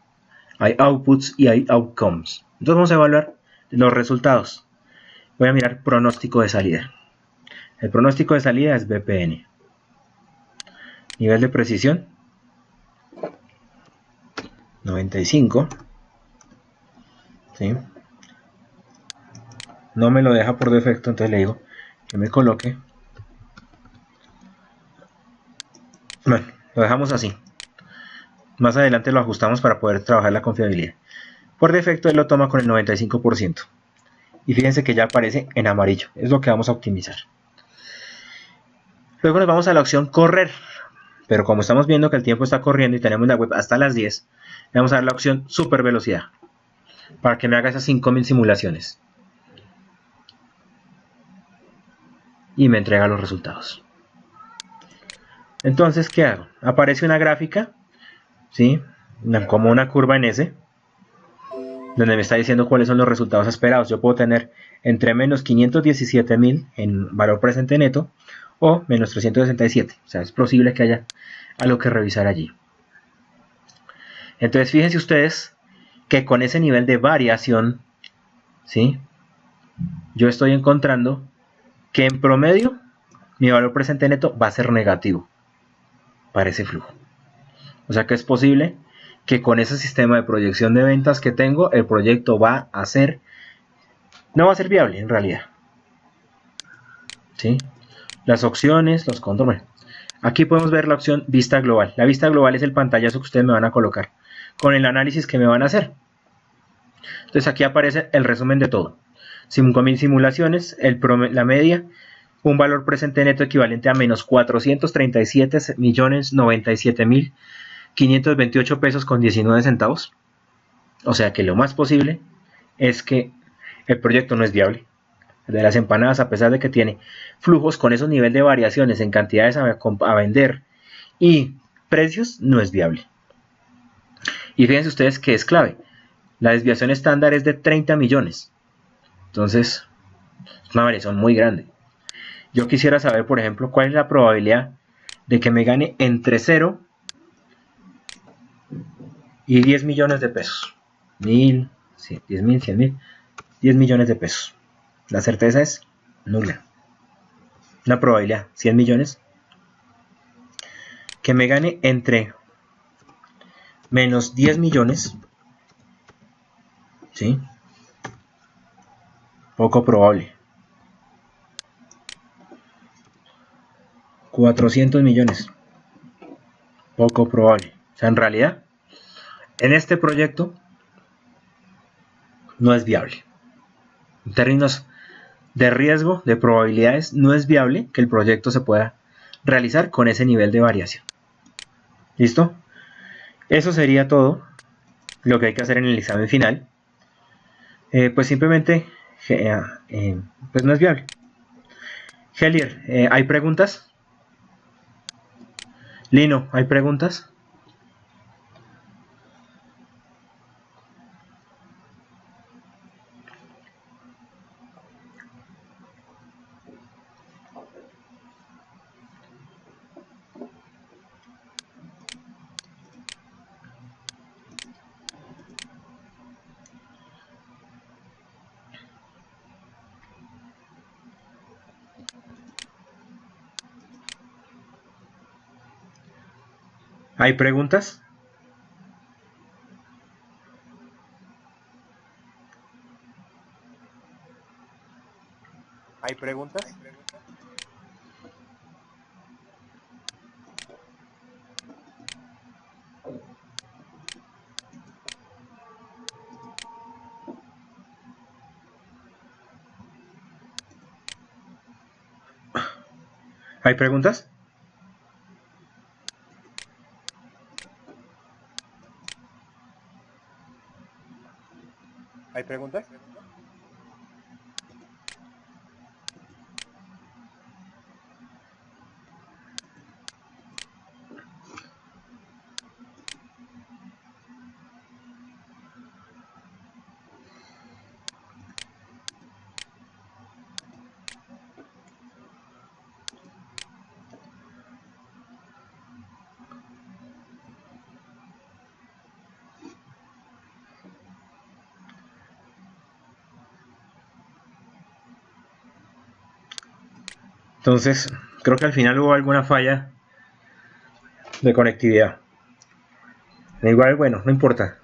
hay outputs y hay outcomes. Entonces vamos a evaluar los resultados. Voy a mirar pronóstico de salida. El pronóstico de salida es BPN. Nivel de precisión 95. ¿Sí? No me lo deja por defecto, entonces le digo que me coloque. Bueno, lo dejamos así. Más adelante lo ajustamos para poder trabajar la confiabilidad. Por defecto él lo toma con el 95%. Y fíjense que ya aparece en amarillo. Es lo que vamos a optimizar. Luego nos vamos a la opción correr. Pero como estamos viendo que el tiempo está corriendo y tenemos la web hasta las 10, le vamos a dar la opción super velocidad. Para que me haga esas 5000 simulaciones. Y me entrega los resultados. Entonces, ¿qué hago? Aparece una gráfica, ¿sí? Como una curva en S, donde me está diciendo cuáles son los resultados esperados. Yo puedo tener entre menos 517.000 en valor presente neto o menos 367. O sea, es posible que haya algo que revisar allí. Entonces, fíjense ustedes que con ese nivel de variación, ¿sí? Yo estoy encontrando que en promedio mi valor presente neto va a ser negativo para ese flujo. O sea que es posible que con ese sistema de proyección de ventas que tengo, el proyecto no va a ser viable en realidad. ¿sí? Las opciones, los controles. Aquí podemos ver la opción vista global. La vista global es el pantallazo que ustedes me van a colocar con el análisis que me van a hacer. Entonces aquí aparece el resumen de todo. 5.000 simulaciones, la media, un valor presente neto equivalente a menos 437.097.528 pesos con 19 centavos. O sea que lo más posible es que el proyecto no es viable. De las empanadas, a pesar de que tiene flujos con esos niveles de variaciones en cantidades a vender y precios, no es viable. Y fíjense ustedes que es clave. La desviación estándar es de 30 millones. Entonces, es una variación muy grande. Yo quisiera saber, por ejemplo, cuál es la probabilidad de que me gane entre 0 y 10 millones de pesos. 1000, 10.000, 100.000, 10 millones de pesos. La certeza es nula. Una probabilidad, 100 millones, que me gane entre menos 10 millones, ¿sí? Poco probable. 400 millones, poco probable. O sea, en realidad, en este proyecto no es viable. En términos de riesgo, de probabilidades, no es viable que el proyecto se pueda realizar con ese nivel de variación. ¿Listo? Eso sería todo lo que hay que hacer en el examen final. Pues simplemente, pues no es viable. Helier, ¿hay preguntas? Lino, ¿hay preguntas? ¿Hay preguntas? ¿Hay preguntas? ¿Hay preguntas? ¿Hay preguntas? Entonces, creo que al final hubo alguna falla de conectividad. Igual, bueno, no importa.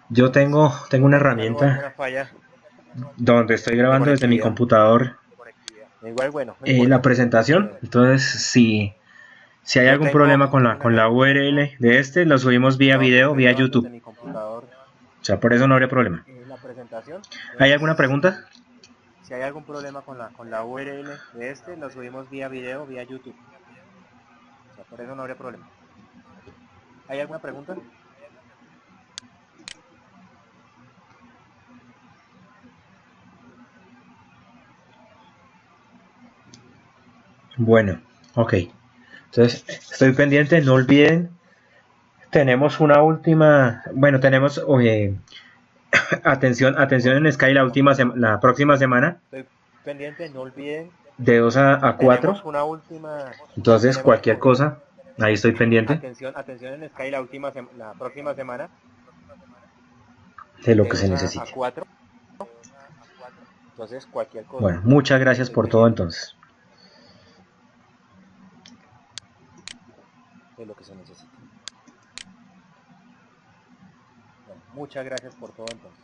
Yo tengo una Creo que al final hubo alguna herramienta falla donde estoy de grabando desde mi conectividad. computador Igual, bueno, no la importa. presentación. Entonces, si hay Yo algún problema tengo con una la URL de este, lo subimos vía no, video, estoy vía grabando YouTube. desde mi computador O sea, por eso no habría problema. la presentación. ¿Hay alguna Entonces, pregunta? si hay algún problema con la URL de lo subimos vía video, vía YouTube. O sea, por eso no habría problema. ¿Hay alguna pregunta? Bueno, ok. Entonces, estoy pendiente, no olviden. Tenemos una última, bueno, tenemos atención Bueno, en Sky la próxima semana estoy pendiente, no olviden. de 2 a 4. Tenemos una última, Entonces, tenemos cualquier cosa, ahí estoy pendiente atención en Sky la próxima semana, de lo de que se 2 a necesite. 4. Entonces, cualquier cosa, Bueno, muchas gracias estoy por todo pendiente entonces. de lo que se necesite. Bueno, muchas gracias por todo entonces.